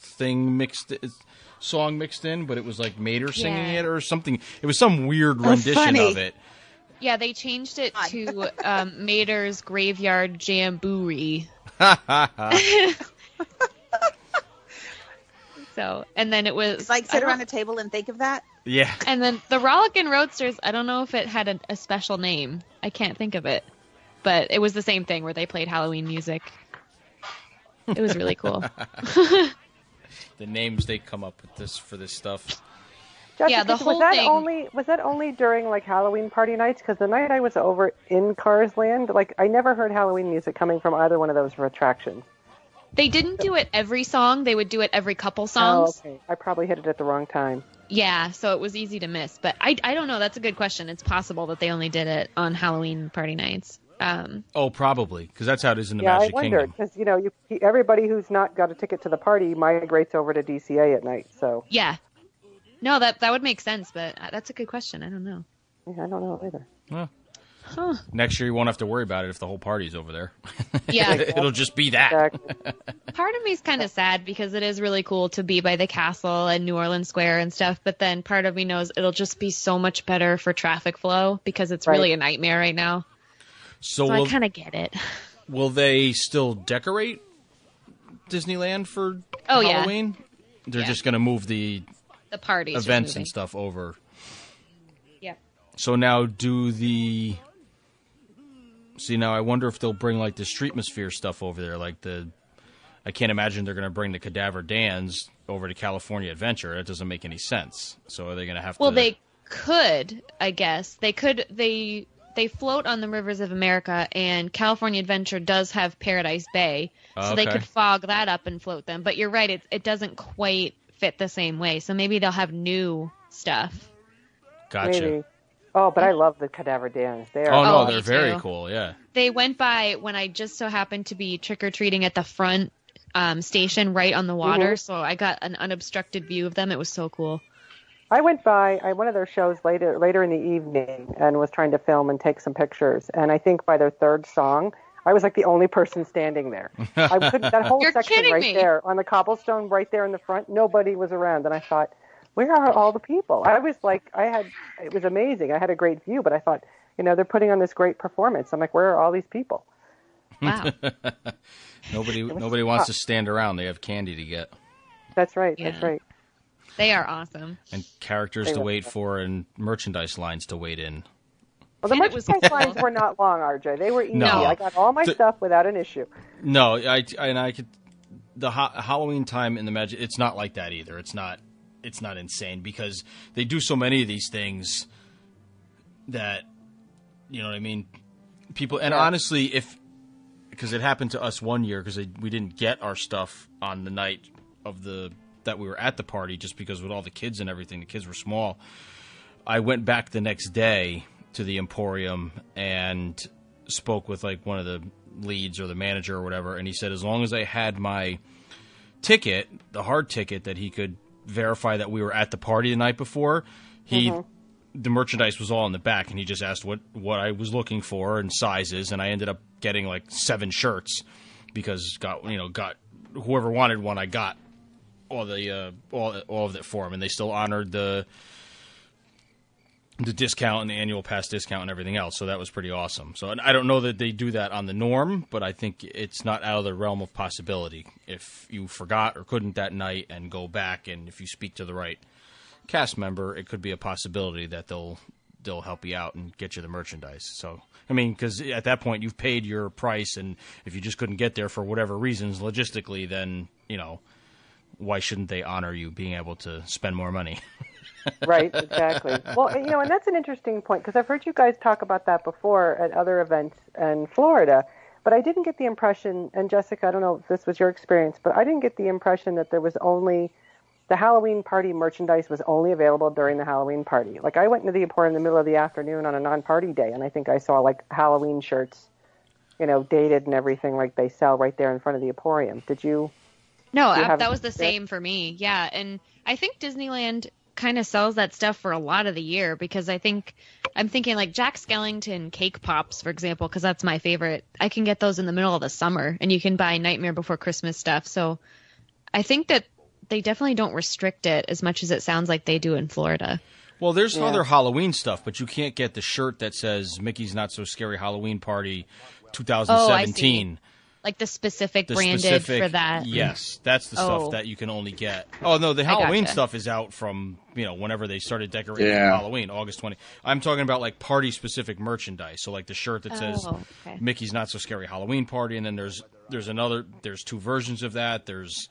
song mixed in, but it was like Mater singing it or something. It was some weird rendition of it. Yeah, they changed it to Mater's Graveyard Jamboree. So, and then it was... It's like sit around a table and think of that? Yeah. And then the Rollickin' Roadsters, I don't know if it had a special name. I can't think of it. But it was the same thing where they played Halloween music. It was really cool. The names they come up with for this stuff. Jessica, yeah, the whole thing. Was that only during like Halloween party nights? Because the night I was over in Cars Land, like I never heard Halloween music coming from either one of those attractions. They didn't do it every song. They would do it every couple songs. Oh, okay. I probably hit it at the wrong time. Yeah, so it was easy to miss. But I don't know. That's a good question. It's possible that they only did it on Halloween party nights. Probably, because that's how it is in the Magic Kingdom. Yeah, I wondered, because, everybody who's not got a ticket to the party migrates over to DCA at night, so... Yeah. No, that would make sense, but that's a good question. I don't know. Yeah, I don't know either. Well, huh. Next year you won't have to worry about it if the whole party's over there. Yeah. It'll just be that. Exactly. Part of me is kind of sad because it is really cool to be by the castle and New Orleans Square and stuff, but then part of me knows it'll just be so much better for traffic flow because it's really a nightmare right now. So I kind of get it. Will they still decorate Disneyland for Halloween? Yeah. They're just going to move the parties, events and stuff over. Yeah. So now now I wonder if they'll bring like the Streetmosphere stuff over there, like I can't imagine they're going to bring the Cadaver Dans over to California Adventure. That doesn't make any sense. So are they going to have to... Well, they could, I guess. They float on the rivers of America, and California Adventure does have Paradise Bay, so they could fog that up and float them. But you're right, it doesn't quite fit the same way. So maybe they'll have new stuff. Gotcha. Maybe. Oh, but I love the Cadaver Dans. They're very cool, yeah. They went by when I just so happened to be trick-or-treating at the front station right on the water, so I got an unobstructed view of them. It was so cool. I went by one of their shows later in the evening and was trying to film and take some pictures. And I think by their third song, I was like the only person standing there. I couldn't, that whole section right there on the cobblestone right there in the front, nobody was around. And I thought, where are all the people? I was like, it was amazing. I had a great view, but I thought, they're putting on this great performance. I'm like, where are all these people? Wow. Nobody wants to stand around. They have candy to get. That's right. Yeah. That's right. They are awesome. And characters to wait for and merchandise lines to wait in. Well, the merchandise lines were not long, RJ. They were easy. No. I got all my stuff without an issue. No, I could. The Halloween time in the Magic, it's not like that either. It's not insane because they do so many of these things that, you know what I mean? People, and honestly, because it happened to us one year because we didn't get our stuff on the night of that we were at the party just because with all the kids and everything, the kids were small. I went back the next day to the Emporium and spoke with like one of the leads or the manager or whatever, and he said as long as I had my ticket, the hard ticket that he could verify that we were at the party the night before, the merchandise was all in the back, and he just asked what I was looking for and sizes, and I ended up getting like 7 shirts because got whoever wanted one, I got all of it for him, and they still honored the discount and the annual pass discount and everything else, so that was pretty awesome. So I don't know that they do that on the norm, but I think it's not out of the realm of possibility. If you forgot or couldn't that night and go back, and if you speak to the right cast member, it could be a possibility that they'll help you out and get you the merchandise. So, I mean, because at that point you've paid your price, and if you just couldn't get there for whatever reasons logistically, then, why shouldn't they honor you being able to spend more money? Right, exactly. Well, and that's an interesting point because I've heard you guys talk about that before at other events in Florida, but I didn't get the impression, and Jessica, I don't know if this was your experience, but I didn't get the impression that there was only the Halloween party merchandise was only available during the Halloween party. Like I went into the Emporium in the middle of the afternoon on a non-party day, and I think I saw like Halloween shirts, dated and everything like they sell right there in front of the Emporium. Did you? No, that was the same for me. Yeah, and I think Disneyland kind of sells that stuff for a lot of the year because I'm thinking like Jack Skellington cake pops, for example, because that's my favorite. I can get those in the middle of the summer, and you can buy Nightmare Before Christmas stuff. So I think that they definitely don't restrict it as much as it sounds like they do in Florida. Well, there's other Halloween stuff, but you can't get the shirt that says Mickey's Not So Scary Halloween Party 2017. Like the specific branded for that. Yes, that's the stuff that you can only get. Oh, no, the Halloween stuff is out from, whenever they started decorating for Halloween, August 20. I'm talking about like party-specific merchandise. So like the shirt that says Mickey's Not So Scary Halloween Party, and then there's 2 versions of that. There's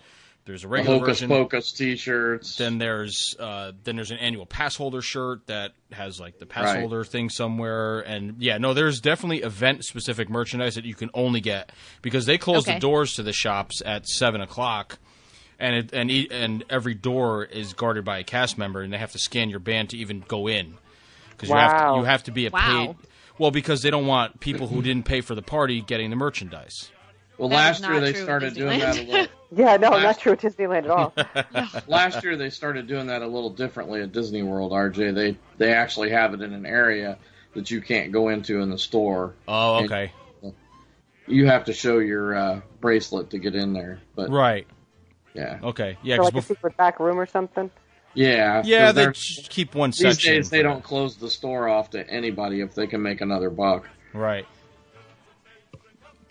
a regular version. Hocus Pocus T-shirts. Then there's an annual pass holder shirt that has like the pass holder thing somewhere. And there's definitely event specific merchandise that you can only get because they close the doors to the shops at 7:00, and every door is guarded by a cast member, and they have to scan your band to even go in because you have to be a paid. Well, because they don't want people who didn't pay for the party getting the merchandise. Well, last year they started doing that a little. Yeah, no, not true at Disneyland at all. Last year they started doing that a little differently at Disney World, RJ. They actually have it in an area that you can't go into in the store. Oh, okay. You have to show your bracelet to get in there. But right. Yeah. Okay. Yeah. So like a secret back room or something. Yeah. Yeah, they keep one section. These days, they don't close the store off to anybody if they can make another buck. Right.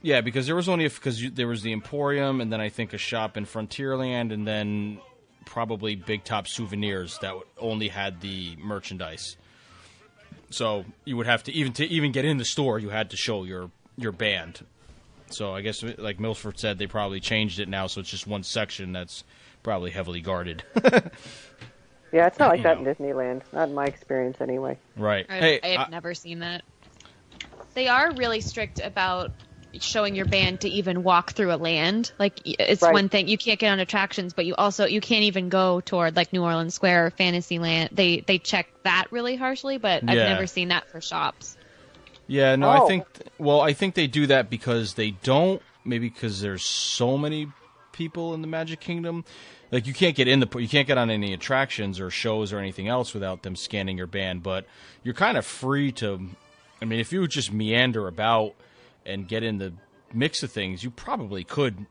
Yeah, because there was there was the Emporium, and then I think a shop in Frontierland, and then probably Big Top Souvenirs that only had the merchandise. So you would have to even get in the store, you had to show your band. So I guess, like Milford said, they probably changed it now, so it's just one section that's probably heavily guarded. Yeah, it's not like that in Disneyland. Not in my experience, anyway. Right. I've never seen that. They are really strict about showing your band to even walk through a land. Like, it's one thing, you can't get on attractions, but you can't even go toward like New Orleans Square or Fantasyland. They check that really harshly, but I've never seen that for shops. Yeah, no, I think they do that because maybe because there's so many people in the Magic Kingdom. Like, you can't get on any attractions or shows or anything else without them scanning your band, but you're kind of free to, I mean, if you just meander about and get in the mix of things, you probably could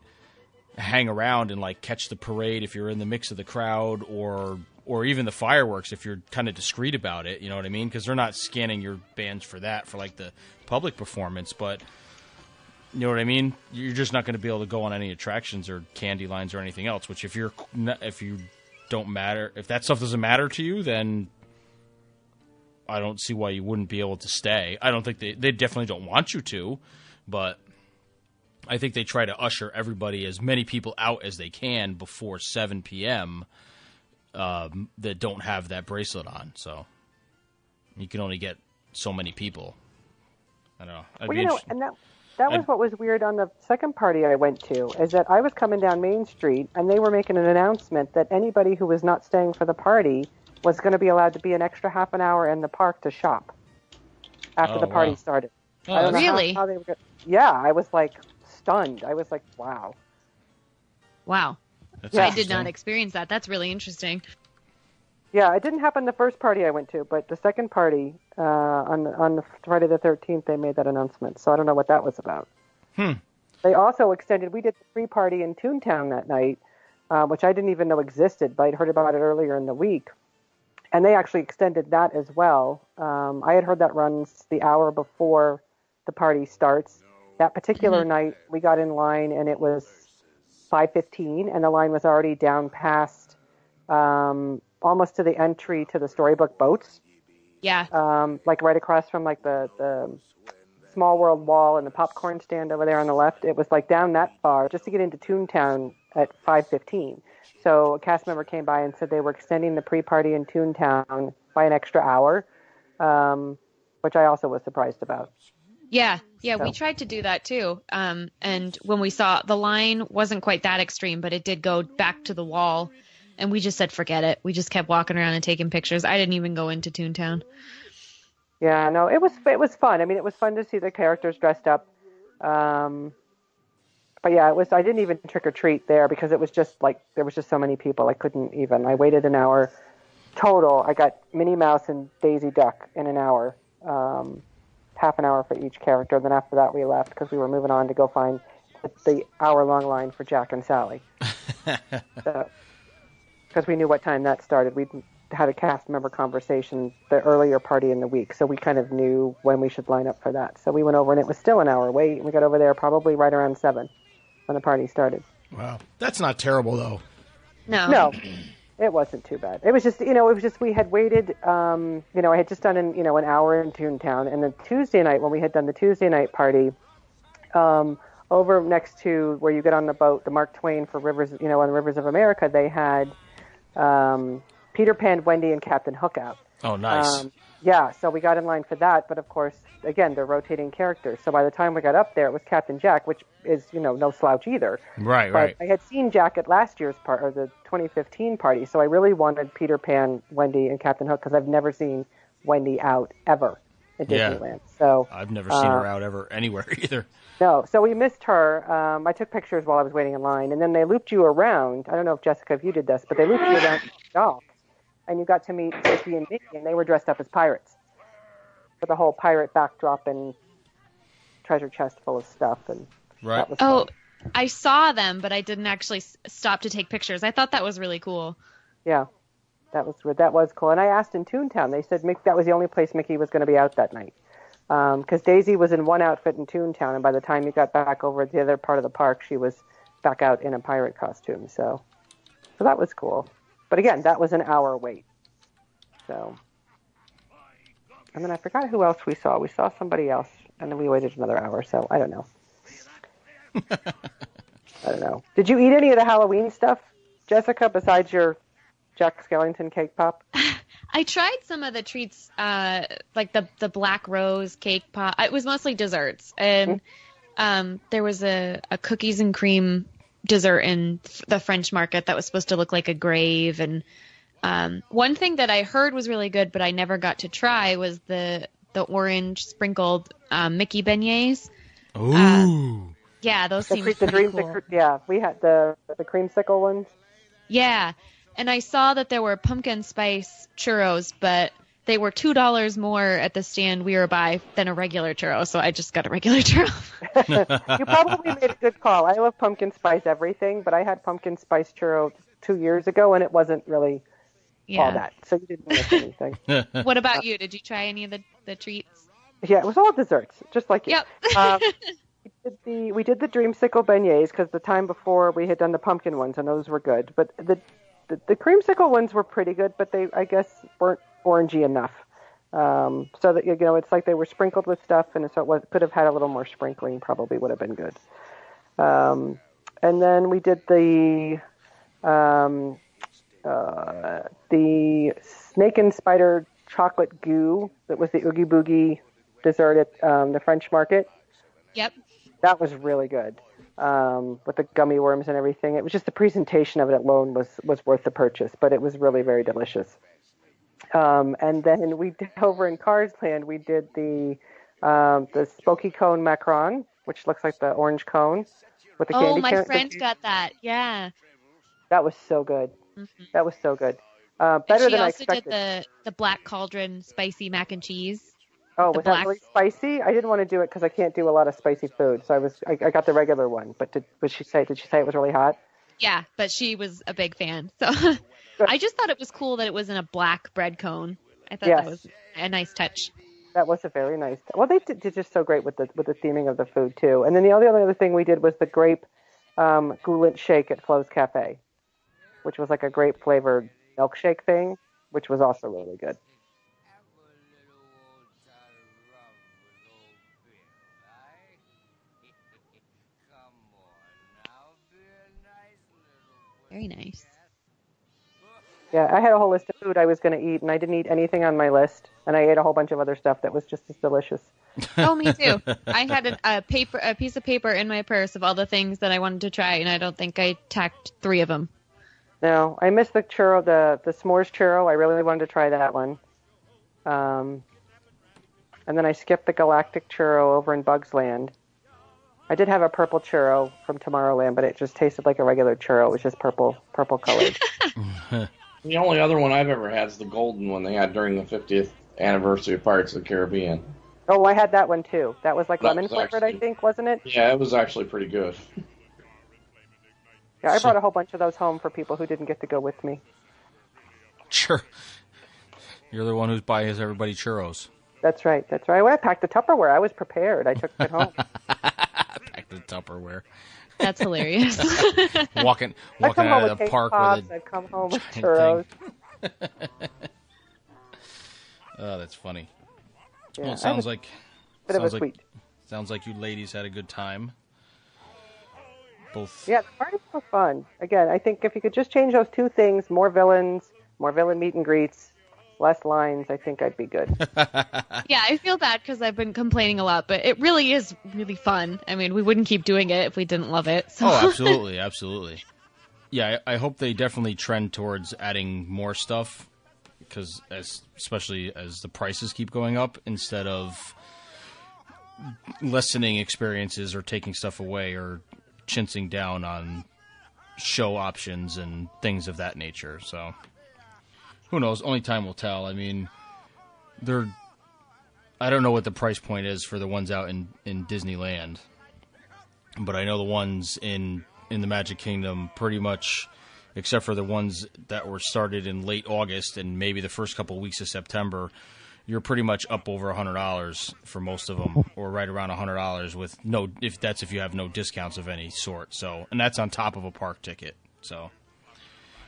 hang around and like catch the parade if you're in the mix of the crowd, or even the fireworks if you're kind of discreet about it, you know what I mean? Because they're not scanning your bands for like the public performance, but you know what I mean? You're just not going to be able to go on any attractions or candy lines or anything else, which if you don't matter, if that stuff doesn't matter to you, then I don't see why you wouldn't be able to stay. I don't think they definitely don't want you to, but I think they try to usher everybody, as many people out as they can before 7 p.m. That don't have that bracelet on. So you can only get so many people. I don't know. Well, and that was what was weird on the second party I went to, is that I was coming down Main Street, and they were making an announcement that anybody who was not staying for the party was going to be allowed to be an extra half an hour in the park to shop after the party started. Oh, I don't know really? how they were yeah, I was like stunned. I was like, wow. Wow. I did not experience that. That's really interesting. Yeah, it didn't happen the first party I went to, but the second party, on the Friday the 13th, they made that announcement. So I don't know what that was about. They also extended, we did the free party in Toontown that night, which I didn't even know existed, but I'd heard about it earlier in the week. And they actually extended that as well. I had heard that runs the hour before the party starts. That particular night, we got in line, and it was 5:15, and the line was already down past almost to the entry to the Storybook boats. Yeah. Like right across from like the Small World wall and the popcorn stand over there on the left. It was like down that far just to get into Toontown at 5:15. So a cast member came by and said they were extending the pre-party in Toontown by an extra hour, which I also was surprised about. Yeah, we tried to do that too. And when we saw the line wasn't quite that extreme, but it did go back to the wall, and we just said, forget it. We just kept walking around and taking pictures. I didn't even go into Toontown. Yeah, no, it was fun. I mean, it was fun to see the characters dressed up. But yeah, I didn't even trick or treat there because it was just like, there was just so many people. I waited an hour total. I got Minnie Mouse and Daisy Duck in an hour, half an hour for each character. Then after that we left because we were moving on to go find the hour-long line for Jack and Sally. Because we knew what time that started. We had a cast member conversation the earlier party in the week, so we kind of knew when we should line up for that. So we went over, and it was still an hour wait. We got over there probably right around 7 when the party started. Wow. That's not terrible, though. No, it wasn't too bad. It was just, we had waited, I had just done an hour in Toontown, and then Tuesday night, when we had done the Tuesday night party, over next to where you get on the boat, the Mark Twain for Rivers, on the Rivers of America, they had Peter Pan, Wendy, and Captain Hook out. Oh, nice. Yeah, so we got in line for that, but of course, again, they're rotating characters. So by the time we got up there, it was Captain Jack, which is, no slouch either. Right, but right. I had seen Jack at last year's part, or the 2015 party, so I really wanted Peter Pan, Wendy, and Captain Hook, because I've never seen Wendy out ever at Disneyland. So I've never seen her out ever anywhere either. No, so we missed her. I took pictures while I was waiting in line, and then they looped you around. I don't know if, Jessica, if you did this, but they looped you around the dock, and you got to meet Sophie and Mickey, and they were dressed up as pirates. with a whole pirate backdrop and treasure chest full of stuff, and that was fun. I saw them, but I didn't actually stop to take pictures. I thought that was really cool. Yeah, that was cool. And I asked in Toontown. They said that was the only place Mickey was going to be out that night. Because Daisy was in one outfit in Toontown, and by the time you got back over to the other part of the park, she was back out in a pirate costume. So that was cool. But again, that was an hour wait. So, and then I forgot who else we saw. We saw somebody else, and then we waited another hour. So I don't know. I don't know. Did you eat any of the Halloween stuff, Jessica, besides your Jack Skellington cake pop? I tried some of the treats, like the Black Rose cake pop. It was mostly desserts. And there was a cookies and cream dessert in the French market that was supposed to look like a grave. And one thing that I heard was really good, but I never got to try, was the orange sprinkled Mickey beignets. Ooh. Yeah, those seemed pretty cool. We had the creamsicle ones. Yeah, and I saw that there were pumpkin spice churros, but they were $2 more at the stand we were by than a regular churro, so I just got a regular churro. You probably made a good call. I love pumpkin spice everything, but I had pumpkin spice churro 2 years ago, and it wasn't really all that, so you didn't miss anything. What about you? Did you try any of the treats? Yeah, it was all desserts, just like you. Yep. We did the dreamsicle beignets because the time before we had done the pumpkin ones, and those were good. But the creamsicle ones were pretty good, but they, I guess, weren't orangey enough. So that, it's like they were sprinkled with stuff, and so could have had a little more sprinkling. Probably would have been good. And then we did the snake and spider chocolate goo. That was the Oogie Boogie dessert at the French market. Yep. That was really good, with the gummy worms and everything. It was just the presentation of it alone was worth the purchase, but it was really very delicious. And then we did over in Cars Land, we did the Smoky Cone Macaron, which looks like the orange cone with the candy. Oh, my friend got that. Yeah. That was so good. Mm-hmm. That was so good. Better than I expected. She also did the Black Cauldron spicy mac and cheese. Oh, was that really spicy? I didn't want to do it because I can't do a lot of spicy food, so I got the regular one. But did she say it was really hot? Yeah, but she was a big fan. So I just thought it was cool that it was in a black bread cone. I thought that was a nice touch. That was a very nice. Well, they did just so great with the theming of the food too. And then the only other thing we did was the grape goulant shake at Flo's Cafe, which was like a grape flavored milkshake thing, which was also really good. Very nice. Yeah, I had a whole list of food I was going to eat, and I didn't eat anything on my list, and I ate a whole bunch of other stuff that was just as delicious. Oh, me too. I had a piece of paper in my purse of all the things that I wanted to try, and I don't think I tacked 3 of them. No, I missed the churro, the s'mores churro. I really wanted to try that one. And then I skipped the galactic churro over in Bugs Land. I did have a purple churro from Tomorrowland, but it just tasted like a regular churro. It was just purple colored. The only other one I've ever had is the golden one they had during the 50th anniversary of Pirates of the Caribbean. Oh, I had that one too. That was like lemon flavored, I think, wasn't it? Yeah, it was actually pretty good. Yeah, I brought a whole bunch of those home for people who didn't get to go with me. Sure. You're the one who's buys everybody churros. That's right. Well, I packed the Tupperware. I was prepared. I took it home. Packed the Tupperware. That's hilarious. walking out of the park pops, with a I've come home with churros. Oh, that's funny. Yeah, well, it sounds like sweet. You ladies had a good time. Both. Yeah, the parties were fun. Again, I think if you could just change those 2 things, more villain meet and greets, less lines, I think I'd be good. Yeah, I feel bad because I've been complaining a lot, but it really is really fun. I mean, we wouldn't keep doing it if we didn't love it. So. Oh, absolutely, absolutely. Yeah, I hope they definitely trend towards adding more stuff, because especially as the prices keep going up, instead of lessening experiences or taking stuff away or chintzing down on show options and things of that nature. So who knows? Only time will tell. I mean, I don't know what the price point is for the ones out in Disneyland, but I know the ones in the Magic Kingdom pretty much, except for the ones that were started in late August and maybe the first couple of weeks of September, you're pretty much up over $100 for most of them, or right around $100 with if you have no discounts of any sort. So, and that's on top of a park ticket. So.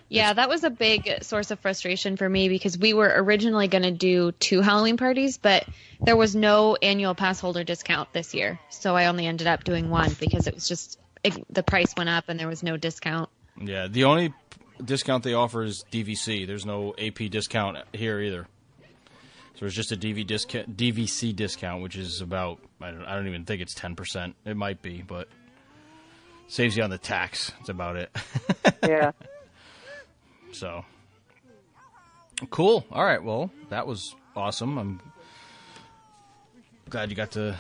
Yeah, that was a big source of frustration for me because we were originally going to do 2 Halloween parties, but there was no annual pass holder discount this year. So I only ended up doing one because it was just the price went up and there was no discount. Yeah, the only discount they offer is DVC. There's no AP discount here either. So it's just a DVC discount, which is about, I don't even think it's 10%. It might be, but saves you on the tax. That's about it. Yeah. So, cool. All right, well, that was awesome. I'm glad you got to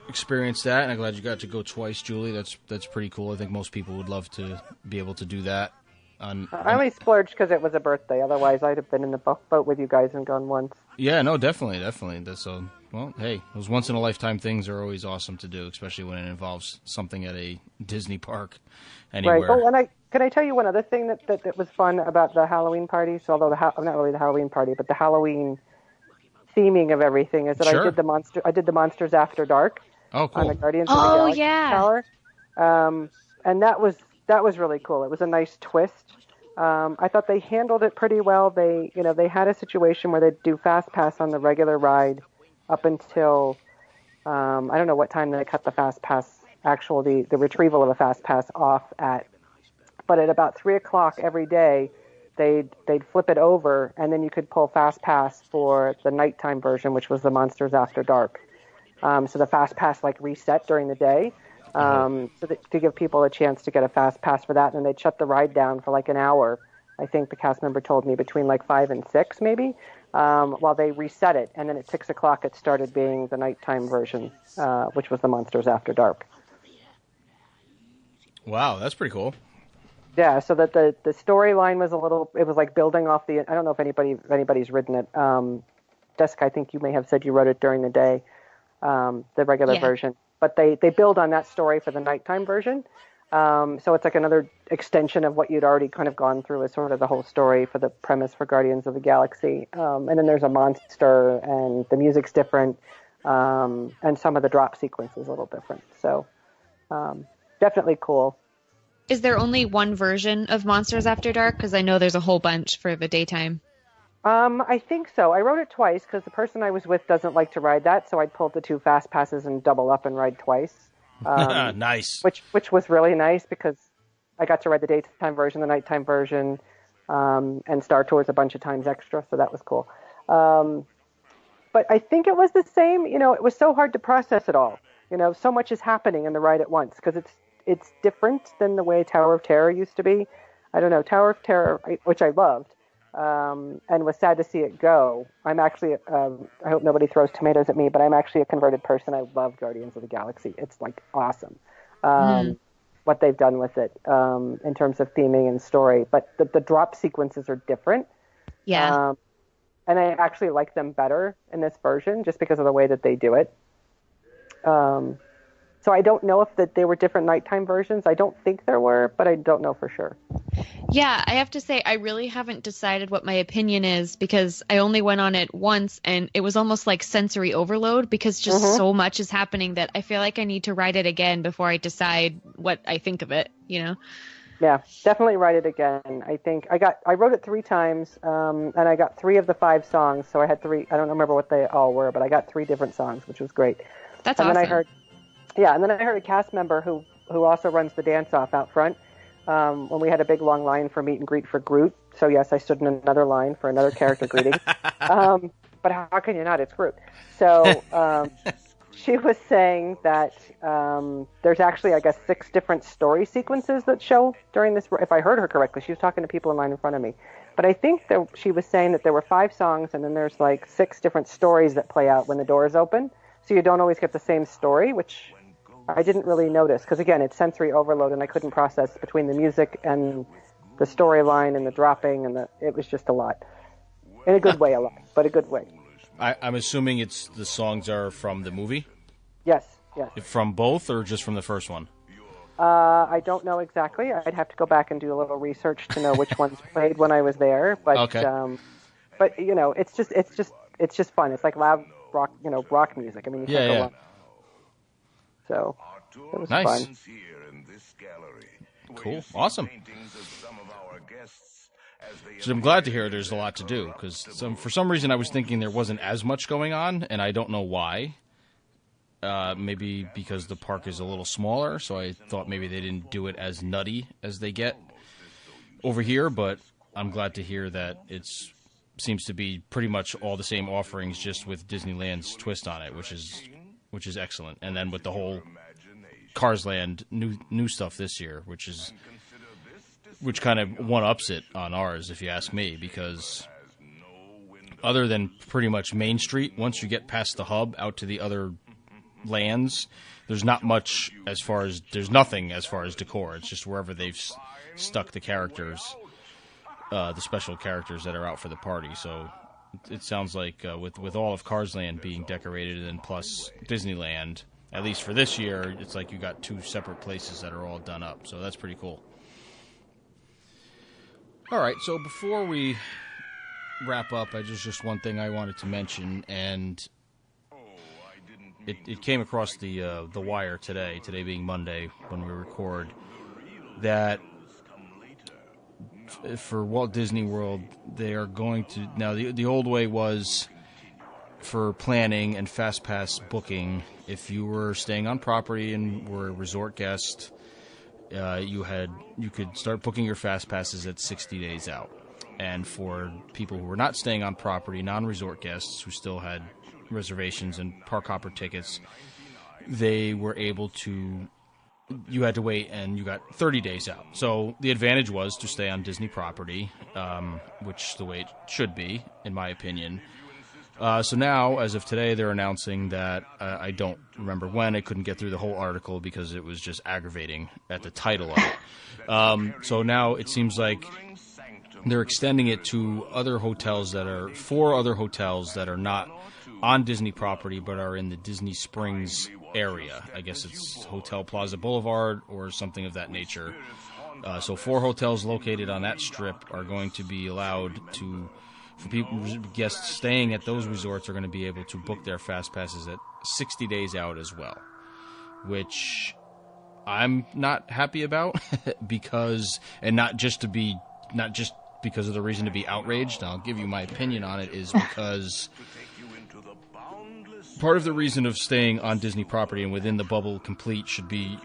experience that, and I'm glad you got to go twice, Julie. That's pretty cool. I think most people would love to be able to do that. I only splurged because it was a birthday. Otherwise, I'd have been in the boat with you guys and gone once. Yeah, no, definitely. So, well, hey, those once-in-a-lifetime things are always awesome to do, especially when it involves something at a Disney park anywhere. Right. Oh, and can I tell you one other thing that was fun about the Halloween party? So, although not really the Halloween party, but the Halloween theming of everything is that Sure. I did the Monsters After Dark. Oh, cool. On the Guardians of the Galaxy Tower. And that was really cool. It was a nice twist. I thought they handled it pretty well. They had a situation where they'd do Fast Pass on the regular ride up until I don't know what time they cut the Fast Pass, the retrieval of a Fast Pass off at, but at about 3:00 every day, they'd flip it over, and then you could pull Fast Pass for the nighttime version, which was the Monsters After Dark. So the Fast Pass reset during the day. To give people a chance to get a Fast Pass for that, and they'd shut the ride down for an hour. I think the cast member told me between 5 and 6 maybe, while they reset it, and then at 6:00 it started being the nighttime version, which was the Monsters After Dark. Wow, that's pretty cool. Yeah, so that the storyline was it was building off I don't know if anybody's written it. Jessica, I think you may have said you wrote it during the day, the regular version. But they build on that story for the nighttime version. So it's another extension of what you'd already kind of gone through as sort of the whole story for the premise for Guardians of the Galaxy. And then there's a monster, and the music's different, and some of the drop sequence is a little different. So definitely cool. Is there only one version of Monsters After Dark? Because I know there's a whole bunch for the daytime. I think so. I wrote it twice because the person I was with doesn't like to ride that, so I'd pull the 2 Fast Passes and double up and ride twice. Nice. Which was really nice because I got to ride the daytime version, the nighttime version, and Star Tours a bunch of times extra, so that was cool. But I think it was the same. It was so hard to process it all. So much is happening in the ride at once because it's different than the way Tower of Terror used to be. I don't know, Tower of Terror, which I loved, and was sad to see it go. I'm actually, I hope nobody throws tomatoes at me, but I'm actually a converted person. I love Guardians of the Galaxy. It's awesome what they've done with it in terms of theming and story. But the drop sequences are different. Yeah. And I actually like them better in this version just because of the way that they do it. So I don't know if they were different nighttime versions. I don't think there were, but I don't know for sure. Yeah, I have to say I really haven't decided what my opinion is because I only went on it once and it was almost like sensory overload because just so much is happening that I feel like I need to ride it again before I decide what I think of it, Yeah, definitely write it again. I think I wrote it 3 times, and I got 3 of the 5 songs. So I had 3. I don't remember what they all were, but I got 3 different songs, which was great. That's awesome. And then I heard a cast member who also runs the dance off out front. When we had a big long line for meet and greet for Groot. So yes, I stood in another line for another character greeting. But how can you not? It's Groot. So she was saying that there's actually, I guess, 6 different story sequences that show during this. If I heard her correctly, she was talking to people in line in front of me. But I think that she was saying that there were 5 songs, and then there's 6 different stories that play out when the doors open. So you don't always get the same story, which I didn't really notice because, again, it's sensory overload, and I couldn't process between the music and the storyline and the dropping, and it was just a lot. In a good way, a lot, but a good way. I'm assuming the songs are from the movie? Yes. From both or just from the first one? I don't know exactly. I'd have to go back and do a little research to know which ones played when I was there. But okay. But it's just fun. It's like loud rock, rock music. I mean, you can't go wrong. So it was nice. fun. Cool. Awesome. So I'm glad to hear there's a lot to do, because for some reason I was thinking there wasn't as much going on, and I don't know why. Maybe because the park is a little smaller, so I thought maybe they didn't do it as nutty as they get over here, but I'm glad to hear that seems to be pretty much all the same offerings, just with Disneyland's twist on it, which is excellent. And then with the whole Cars Land new stuff this year, which kind of one-ups it on ours, if you ask me, because other than pretty much Main Street, once you get past the hub out to the other lands, there's nothing as far as decor. It's just wherever they've stuck the characters, the special characters that are out for the party. So it sounds like with all of Cars Land being decorated, and plus Disneyland, at least for this year, it's like you got two separate places that are all done up. So that's pretty cool. All right, so before we wrap up, there's just one thing I wanted to mention, and it came across the wire today being Monday when we record, that for Walt Disney World, they are going to, now the old way was for planning and fast pass booking, if you were staying on property and were a resort guest, you could start booking your fast passes at 60 days out. And for people who were not staying on property, non-resort guests who still had reservations and park hopper tickets, they were able to, you had to wait, and you got 30 days out. So the advantage was to stay on Disney property, which the way it should be, in my opinion. So now, as of today, they're announcing that, I don't remember when, I couldn't get through the whole article because it was just aggravating at the title of it. So now it seems like they're extending it to four other hotels that are not on Disney property but are in the Disney Springs area. I guess it's Hotel Plaza Boulevard or something of that nature. So 4 hotels located on that strip are going to be allowed to, for guests staying at those resorts, are going to be able to book their fast passes at 60 days out as well, which I'm not happy about because because of the reason to be outraged. I'll give you my opinion on it, is because part of the reason of staying on Disney property and within the bubble complete should be,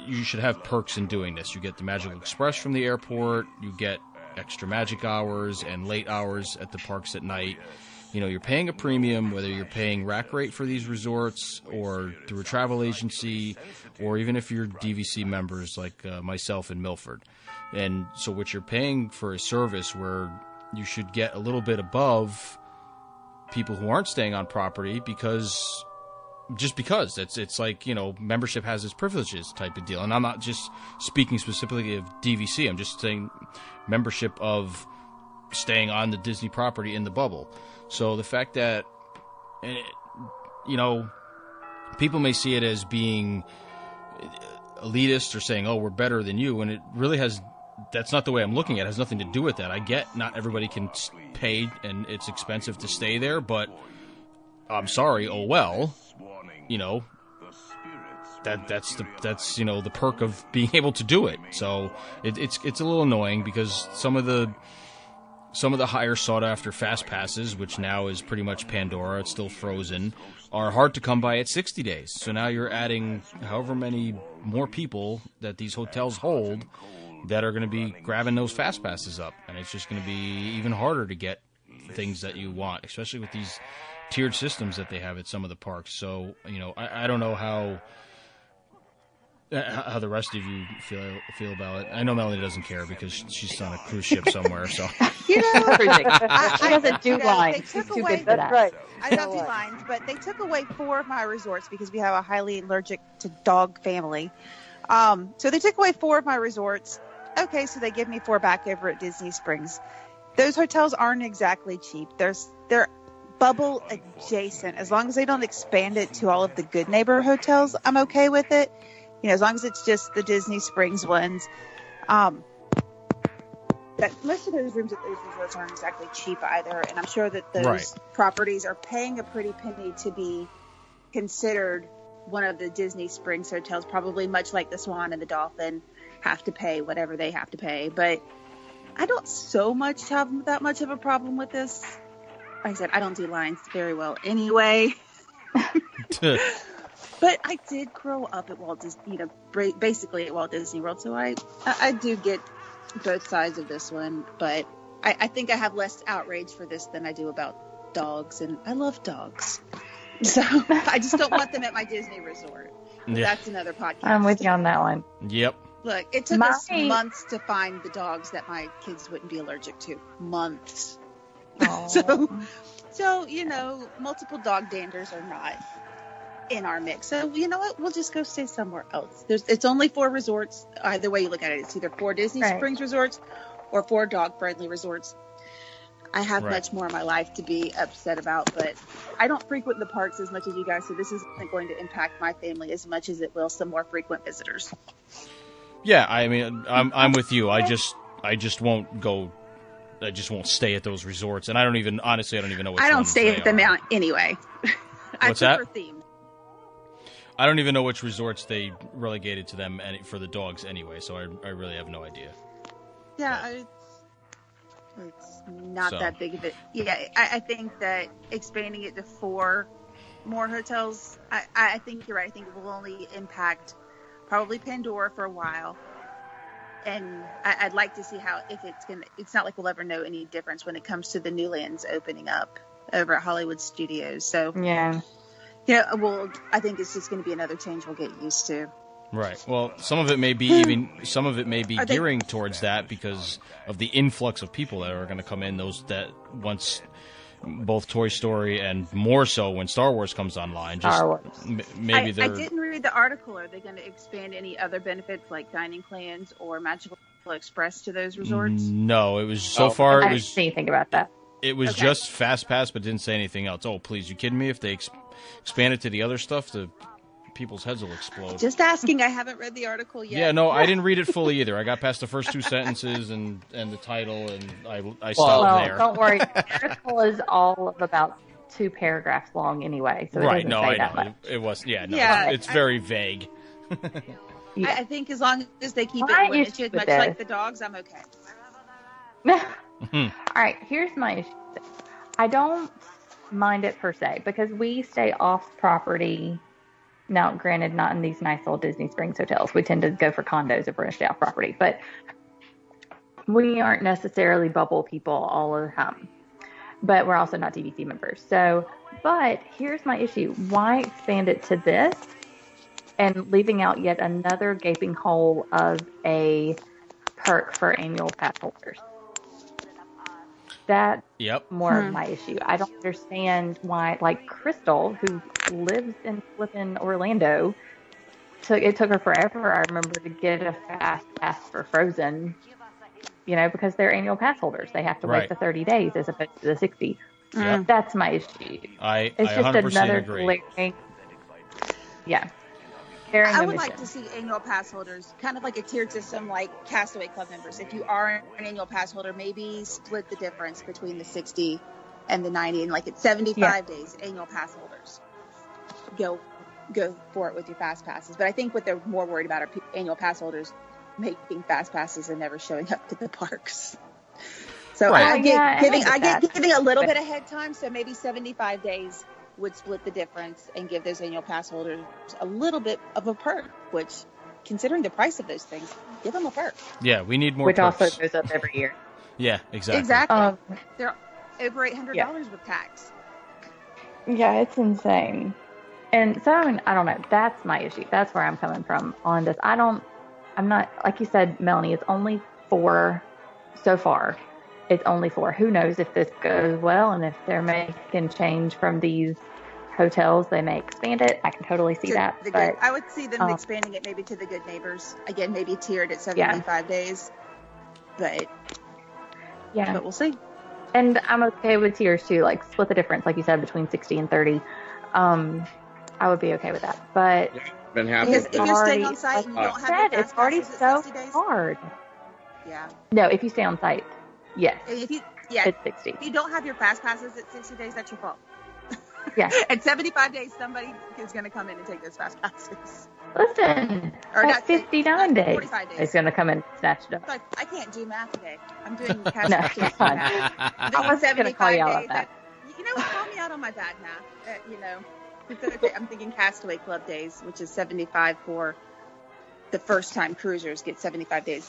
you should have perks in doing this. You get the Magical Express from the airport, you get extra magic hours and late hours at the parks at night. You're paying a premium, whether you're paying rack rate for these resorts or through a travel agency, or even if you're DVC members like myself in Milford. And so what you're paying for a service where you should get a little bit above people who aren't staying on property because it's like, membership has its privileges type of deal. And I'm not just speaking specifically of DVC. I'm just saying membership of staying on the Disney property in the bubble. So the fact that, people may see it as being elitist or saying, oh, we're better than you, and it really that's not the way I'm looking at it. It has nothing to do with that. I get not everybody can pay and it's expensive to stay there, but I'm sorry, oh well, that's the perk of being able to do it. So it's a little annoying because some of the higher sought after fast passes, which now is pretty much Pandora, it's still frozen, are hard to come by at 60 days. So now you're adding however many more people that these hotels hold that are going to be grabbing those fast passes up, and it's just going to be even harder to get things that you want, especially with these tiered systems that they have at some of the parks. So I don't know how the rest of you feel about it. I know Melanie doesn't care because she's on a cruise ship somewhere. So she doesn't do lines. She's too good for that. Right. I don't do lines, but they took away 4 of my resorts because we have a highly allergic to dog family. So they took away 4 of my resorts. Okay, so they give me 4 back over at Disney Springs. Those hotels aren't exactly cheap. They're bubble adjacent. As long as they don't expand it to all of the Good Neighbor hotels, I'm okay with it. As long as it's just the Disney Springs ones. That most of those rooms at those resorts aren't exactly cheap either, and I'm sure that those properties are paying a pretty penny to be considered one of the Disney Springs hotels, probably much like the Swan and the Dolphin have to pay whatever they have to pay. But I don't have that much of a problem with this. Like I said, I don't do lines very well anyway. But I did grow up at Walt Disney, basically at Walt Disney World, so I do get both sides of this one. But I think I have less outrage for this than I do about dogs, and I love dogs. So I just don't want them at my Disney resort. Yeah. That's another podcast. I'm with you on that one. Yep. Look, it took us months to find the dogs that my kids wouldn't be allergic to. Months. So, multiple dog danders are not in our mix. So, you know what? We'll just go stay somewhere else. It's only 4 resorts. Either way you look at it, it's either 4 Disney Springs resorts or 4 dog-friendly resorts. I have much more in my life to be upset about, but I don't frequent the parks as much as you guys, so this isn't going to impact my family as much as it will some more frequent visitors. Yeah, I mean, I'm with you. I just won't go. I just won't stay at those resorts, and I don't even know. I don't stay at them out anyway. What's that? Theme. I don't even know which resorts they relegated to them for the dogs anyway, so I really have no idea. Yeah, it's not that big of it. Yeah, I think that expanding it to 4 more hotels, I think you're right. I think it will only impact probably Pandora for a while. And I'd like to see it's not like we'll ever know any difference when it comes to the new lands opening up over at Hollywood Studios. So, yeah, I think it's just going to be another change we'll get used to. Right. Well, some of it may be gearing towards that because of the influx of people that are going to come in. Those that once both Toy Story and more so when Star Wars comes online. Star Wars. I didn't read the article. Are they going to expand any other benefits like dining plans or Magical Express to those resorts? No, it was so far. I didn't see anything about that. It was just Fast Pass, but didn't say anything else. Oh, please, you kidding me? If they expand it to the other stuff, people's heads will explode. Just asking. I haven't read the article yet. Yeah, no, I didn't read it fully either. I got past the first 2 sentences and the title, and I stopped there. Don't worry. The article is all of about 2 paragraphs long anyway, so it doesn't say that much. It was, it's very vague. I think as long as they keep it limited, much like the dogs, I'm okay. All right, here's my issue. I don't mind it per se because we stay off property. Now, granted, not in these nice old Disney Springs hotels. We tend to go for condos if we're going to stay off property. But we aren't necessarily bubble people all of the time. But we're also not DVC members. But here's my issue. Why expand it to this and leaving out yet another gaping hole of a perk for annual pass holders? That's more of my issue. I don't understand why, like Crystal, who lives in flippin' Orlando, it took her forever, I remember, to get a fast pass for Frozen, because they're annual pass holders. They have to wait the 30 days as opposed to the 60. Yep. That's my issue. It's just another glaring. Yeah. I would like to see annual pass holders, kind of like a tiered system like Castaway Club members. If you are an annual pass holder, maybe split the difference between the 60 and the 90, and like at 75 days, annual pass holders go for it with your fast passes. But I think what they're more worried about are annual pass holders making fast passes and never showing up to the parks. So I get giving a little bit of head time, so maybe 75 days would split the difference and give those annual pass holders a little bit of a perk, which, considering the price of those things, give them a perk. Yeah, we need more which perks. Also goes up every year. Yeah, exactly. They're over $800 with tax. Yeah, it's insane. And so, I don't know. That's my issue. That's where I'm coming from on this. I'm not, like you said, Melanie, it's only 4 so far. It's only 4. Who knows if this goes well, and if they're making change from these hotels, they may expand it. I can totally see that. But I would see them expanding it maybe to the Good Neighbors. Again, maybe tiered at 75 days. But we'll see. And I'm okay with tiers too, like split the difference, like you said, between 60 and 30. I would be okay with that. But been happy. Because if you're staying on site and you don't have your it's already fast so passes at 60 days. hard. Yeah. No, if you stay on site, yes. If you, it's 60. If you don't have your fast passes at 60 days, that's your fault. Yeah. At 75 days, somebody is going to come in and take those fast passes. Listen, at 59 days, 45 days. it's going to come in and snatch it up. Like, I can't do math today. I'm doing cash No, passes. it's fine. I was going to call you out on that. You know what? Call me out on my bad math. It's okay. I'm thinking Castaway Club days, which is 75 for the first-time cruisers get 75 days.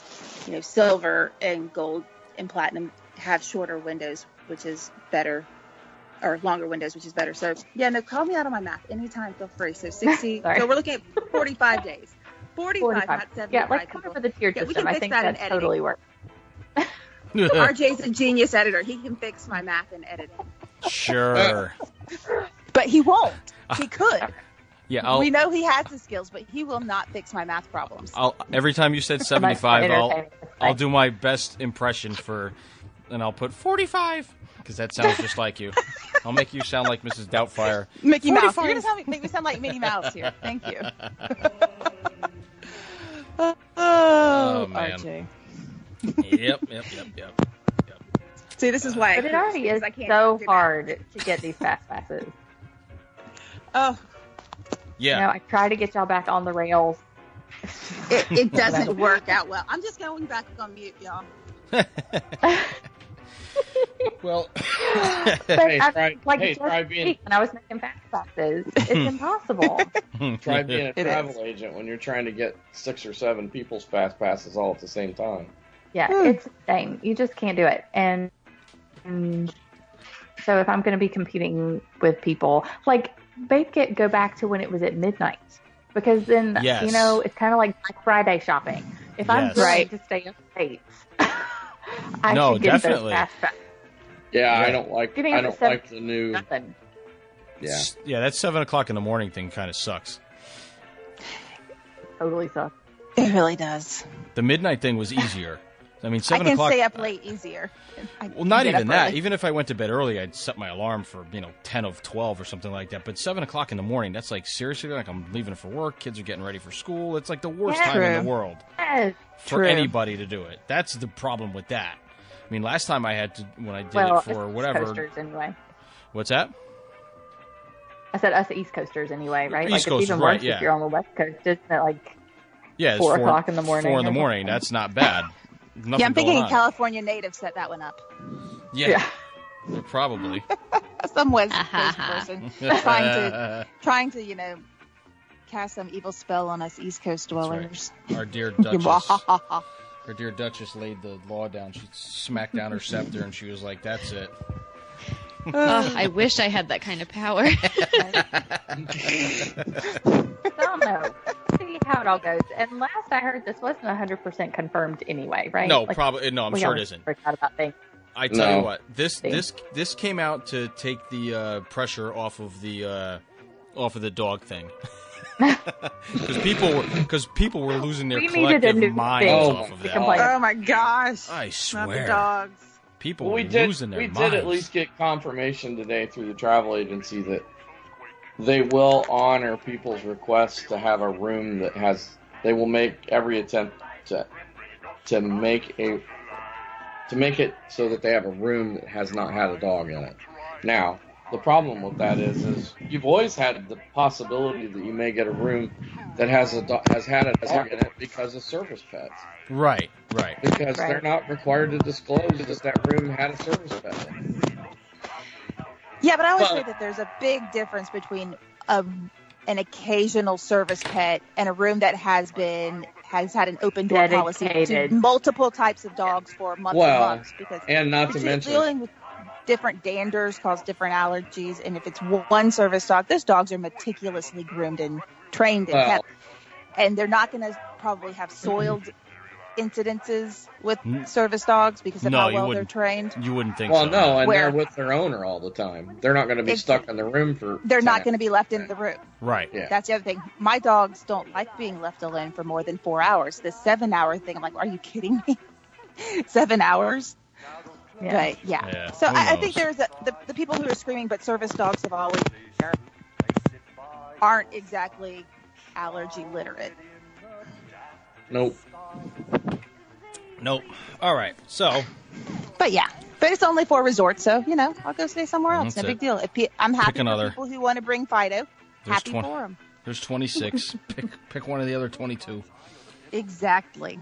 Silver and gold and platinum have shorter windows, which is better. Or longer windows, which is better. So, call me out on my math. Anytime, feel free. So, 60. So, we're looking at 45 days. 45, not 75. Yeah, let's come up with a tiered system. I think that totally works. RJ's a genius editor. He can fix my math and editing. Sure. But he won't. He could. Yeah, we know he has the skills, but he will not fix my math problems. Every time you said 75, I'll do my best impression and I'll put 45. Because that sounds just like you. I'll make you sound like Mrs. Doubtfire. Mickey Mouse. You're going to make me sound like Minnie Mouse here. Thank you. Oh, man. RJ. Yep. See, this is why. But it already is so hard to get these fast passes. Oh. Yeah. I try to get y'all back on the rails. It doesn't work out well. I'm just going back on mute, y'all. Well, try being. When I was making fast passes, it's impossible. Try being a travel agent when you're trying to get 6 or 7 people's fast passes all at the same time. Yeah, it's insane. You just can't do it. And so if I'm going to be competing with people, go back to when it was at midnight. Because then, it's kind of like Black Friday shopping. If I'm trying to stay up late, I should get definitely. those fast passes. Yeah, I don't like the new. Nothing. Yeah, that 7 o'clock in the morning thing kind of sucks. Totally sucks. It really does. The midnight thing was easier. I mean, 7 o'clock. I can stay up late easier. Well, not even that. Even if I went to bed early, I'd set my alarm for 10 of 12 or something like that. But 7 o'clock in the morning, that's seriously I'm leaving for work. Kids are getting ready for school. It's the worst time in the world for anybody to do it. That's the problem with that. I mean, last time I had to, when I did it for whatever. East Coasters anyway. What's that? I said us East Coasters anyway, right? East Coasters, it's even right? worse if you're on the West Coast, isn't it? 4 o'clock in the morning. 4 in the morning. That's not bad. I'm thinking California natives set that one up. Yeah. Probably. Some West Coast person trying to cast some evil spell on us East Coast dwellers. Right. Our dear Duchess. Her dear Duchess laid the law down. She smacked down her scepter, and she was like, "That's it." I wish I had that kind of power. I don't know. See how it all goes. And last I heard, this wasn't 100% confirmed anyway, right? No, probably no. I'm sure it isn't. About things. I tell you what, this came out to take the pressure off of the dog thing. Because people were losing their collective minds off of that. Oh my gosh! I swear, not the dogs. People were losing their minds. We did at least get confirmation today through the travel agency that they will honor people's requests to have a room that has. They will make every attempt to make it so that they have a room that has not had a dog in it. Now, the problem with that is you've always had the possibility that you may get a room that has had a dog in it because of service pets. Right. Because they're not required to disclose that room had a service pet. Yeah, but I always say that there's a big difference between an occasional service pet and a room that has had an open door policy to multiple types of dogs for months and months. And not to mention dealing with different danders cause different allergies, and if it's one service dog, those dogs are meticulously groomed and trained and kept, and they're not going to probably have soiled incidences with service dogs because of how well they're trained. You wouldn't think so. Well, no, and they're with their owner all the time. They're not going to be stuck in the room for. They're not going to be left in the room. Right. Yeah. That's the other thing. My dogs don't like being left alone for more than 4 hours. The 7-hour thing, I'm like, are you kidding me? 7 hours? But yeah. So I think there's the people who are screaming, but service dogs have always been there, aren't exactly allergy literate. Nope. All right. So. But it's only for resorts, so I'll go stay somewhere else. No big deal. I'm happy for people who want to bring Fido. Happy for them. There's 26. pick one of the other 22. Exactly.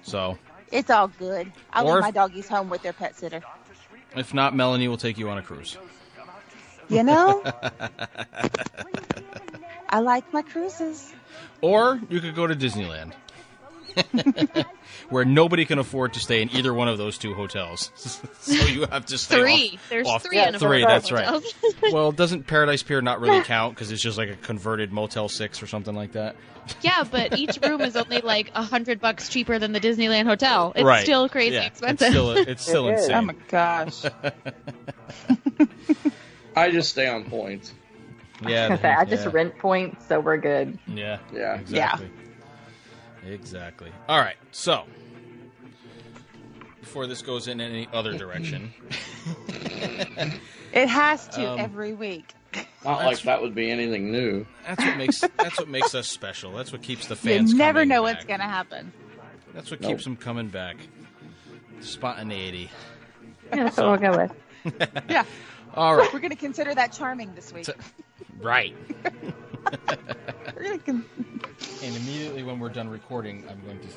So. It's all good. I'll leave my doggies home with their pet sitter. If not, Melanie will take you on a cruise. I like my cruises. Or you could go to Disneyland. Where nobody can afford to stay in either one of those two hotels. So you have to stay three. There's three in a three, that's right. Well, doesn't Paradise Pier not really count because it's just like a converted Motel 6 or something like that? Yeah, but each room is only like $100 cheaper than the Disneyland hotel. It's still crazy expensive. It's still insane. Oh my gosh. I just stay on points. Yeah, I just rent points, so we're good. Yeah. Exactly. Exactly. All right. So, before this goes in any other direction, it has to every week. Not like that would be anything new. That's what makes us special. That's what keeps the fans. You never know back. What's gonna happen. That's what keeps them coming back. Spontaneity. Yeah, that's what we'll go with. Yeah. All right. We're gonna consider that charming this week. Right. We're gonna And immediately when we're done recording, I'm going to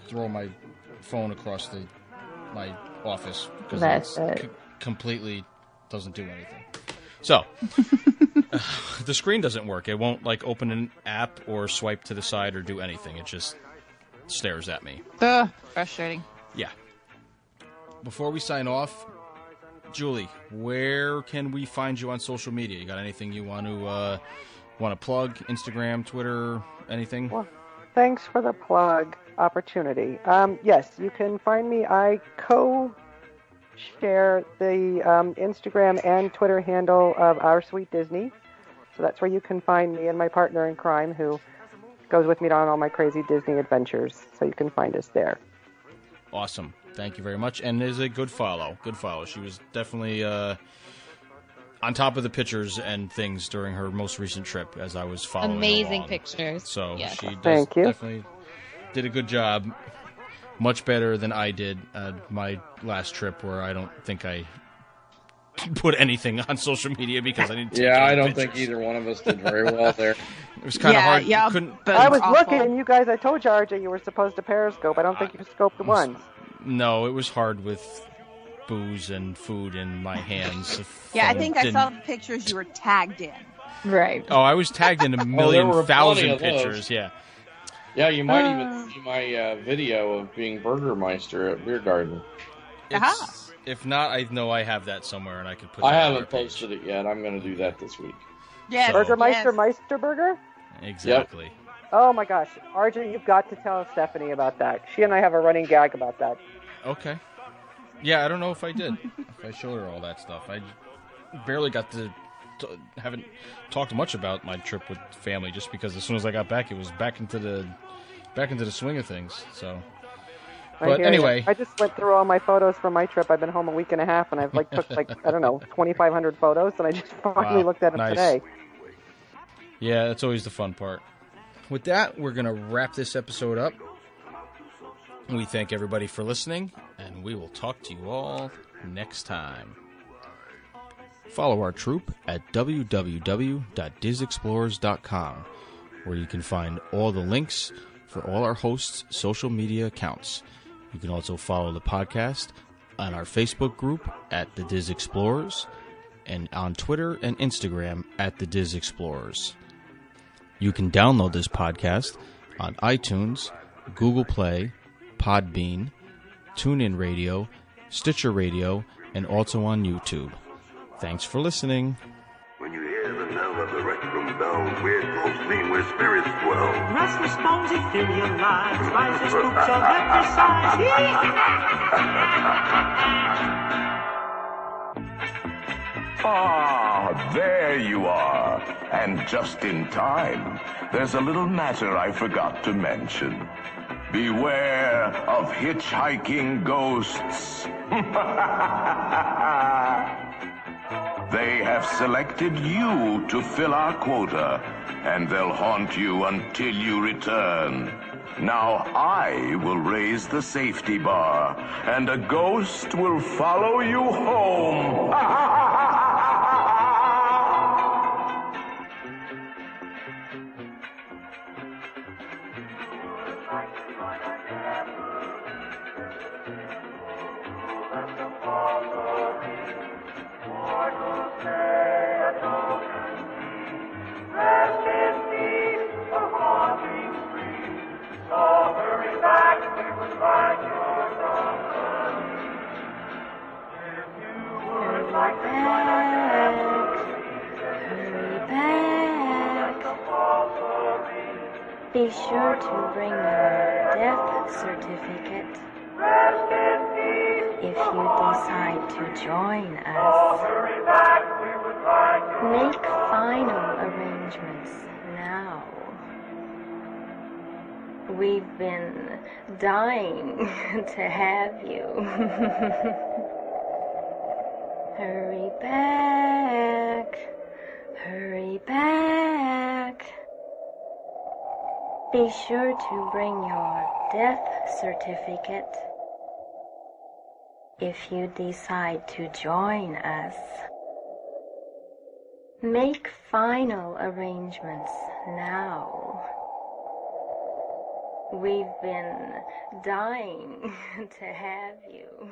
throw my phone across my office because it completely doesn't do anything. So, the screen doesn't work. It won't open an app or swipe to the side or do anything. It just stares at me. Frustrating. Yeah. Before we sign off, Julie, where can we find you on social media? You got anything you want to plug? Instagram, Twitter, anything? Well, thanks for the plug opportunity. Yes, you can find me. I co-share the Instagram and Twitter handle of Our Sweet Disney. So that's where you can find me and my partner in crime who goes with me on all my crazy Disney adventures. So you can find us there. Awesome. Thank you very much. And is a good follow. Good follow. She was definitely on top of the pictures and things during her most recent trip as I was following Amazing along. Pictures. So yes. she definitely did a good job. Much better than I did my last trip where I don't think I put anything on social media because I didn't take any I don't pictures. think either one of us did very well there. It was kind of hard. Yeah, I was looking, and you guys, I told you, RJ, you were supposed to Periscope. I don't think you scoped once. No, it was hard with booze and food in my hands. Yeah, I think I saw the pictures you were tagged in. Right. Oh, I was tagged in a thousand pictures, yeah. Yeah, you might even see my video of being Burgermeister at Beer Garden. If not, I know I have that somewhere, and I could put it I haven't posted it yet. I'm going to do that this week. Yeah, Burgermeister Meisterburger? Exactly. Yep. Oh my gosh. RJ, you've got to tell Stephanie about that. She and I have a running gag about that. Okay. Yeah, I don't know if I did. If I showed her all that stuff. I barely got to haven't talked much about my trip with family just because as soon as I got back, it was back into the swing of things. So, but anyway, I just went through all my photos from my trip. I've been home a week and a half, and I've took 2,500 photos, and I just finally looked at them today. Yeah, that's always the fun part. With that, we're gonna wrap this episode up. We thank everybody for listening, and we will talk to you all next time. Follow our troupe at www.dizexplorers.com, where you can find all the links for all our hosts' social media accounts. You can also follow the podcast on our Facebook group at The Diz Explorers and on Twitter and Instagram at The Diz Explorers. You can download this podcast on iTunes, Google Play, Podbean, TuneIn Radio, Stitcher Radio, and also on YouTube. Thanks for listening. When you hear the knell of the Rec Room bell, we're closely where spirits dwell. Restless bones, ethereal lives, rises scoops of exercise. Ah, there you are. And just in time. There's a little matter I forgot to mention. Beware of hitchhiking ghosts. They have selected you to fill our quota, and they'll haunt you until you return. Now I will raise the safety bar, and a ghost will follow you home. Be sure to bring your death certificate if you decide to join us. Make final arrangements now. We've been dying to have you. Hurry back. Hurry back. Be sure to bring your death certificate if you decide to join us. Make final arrangements now. We've been dying to have you.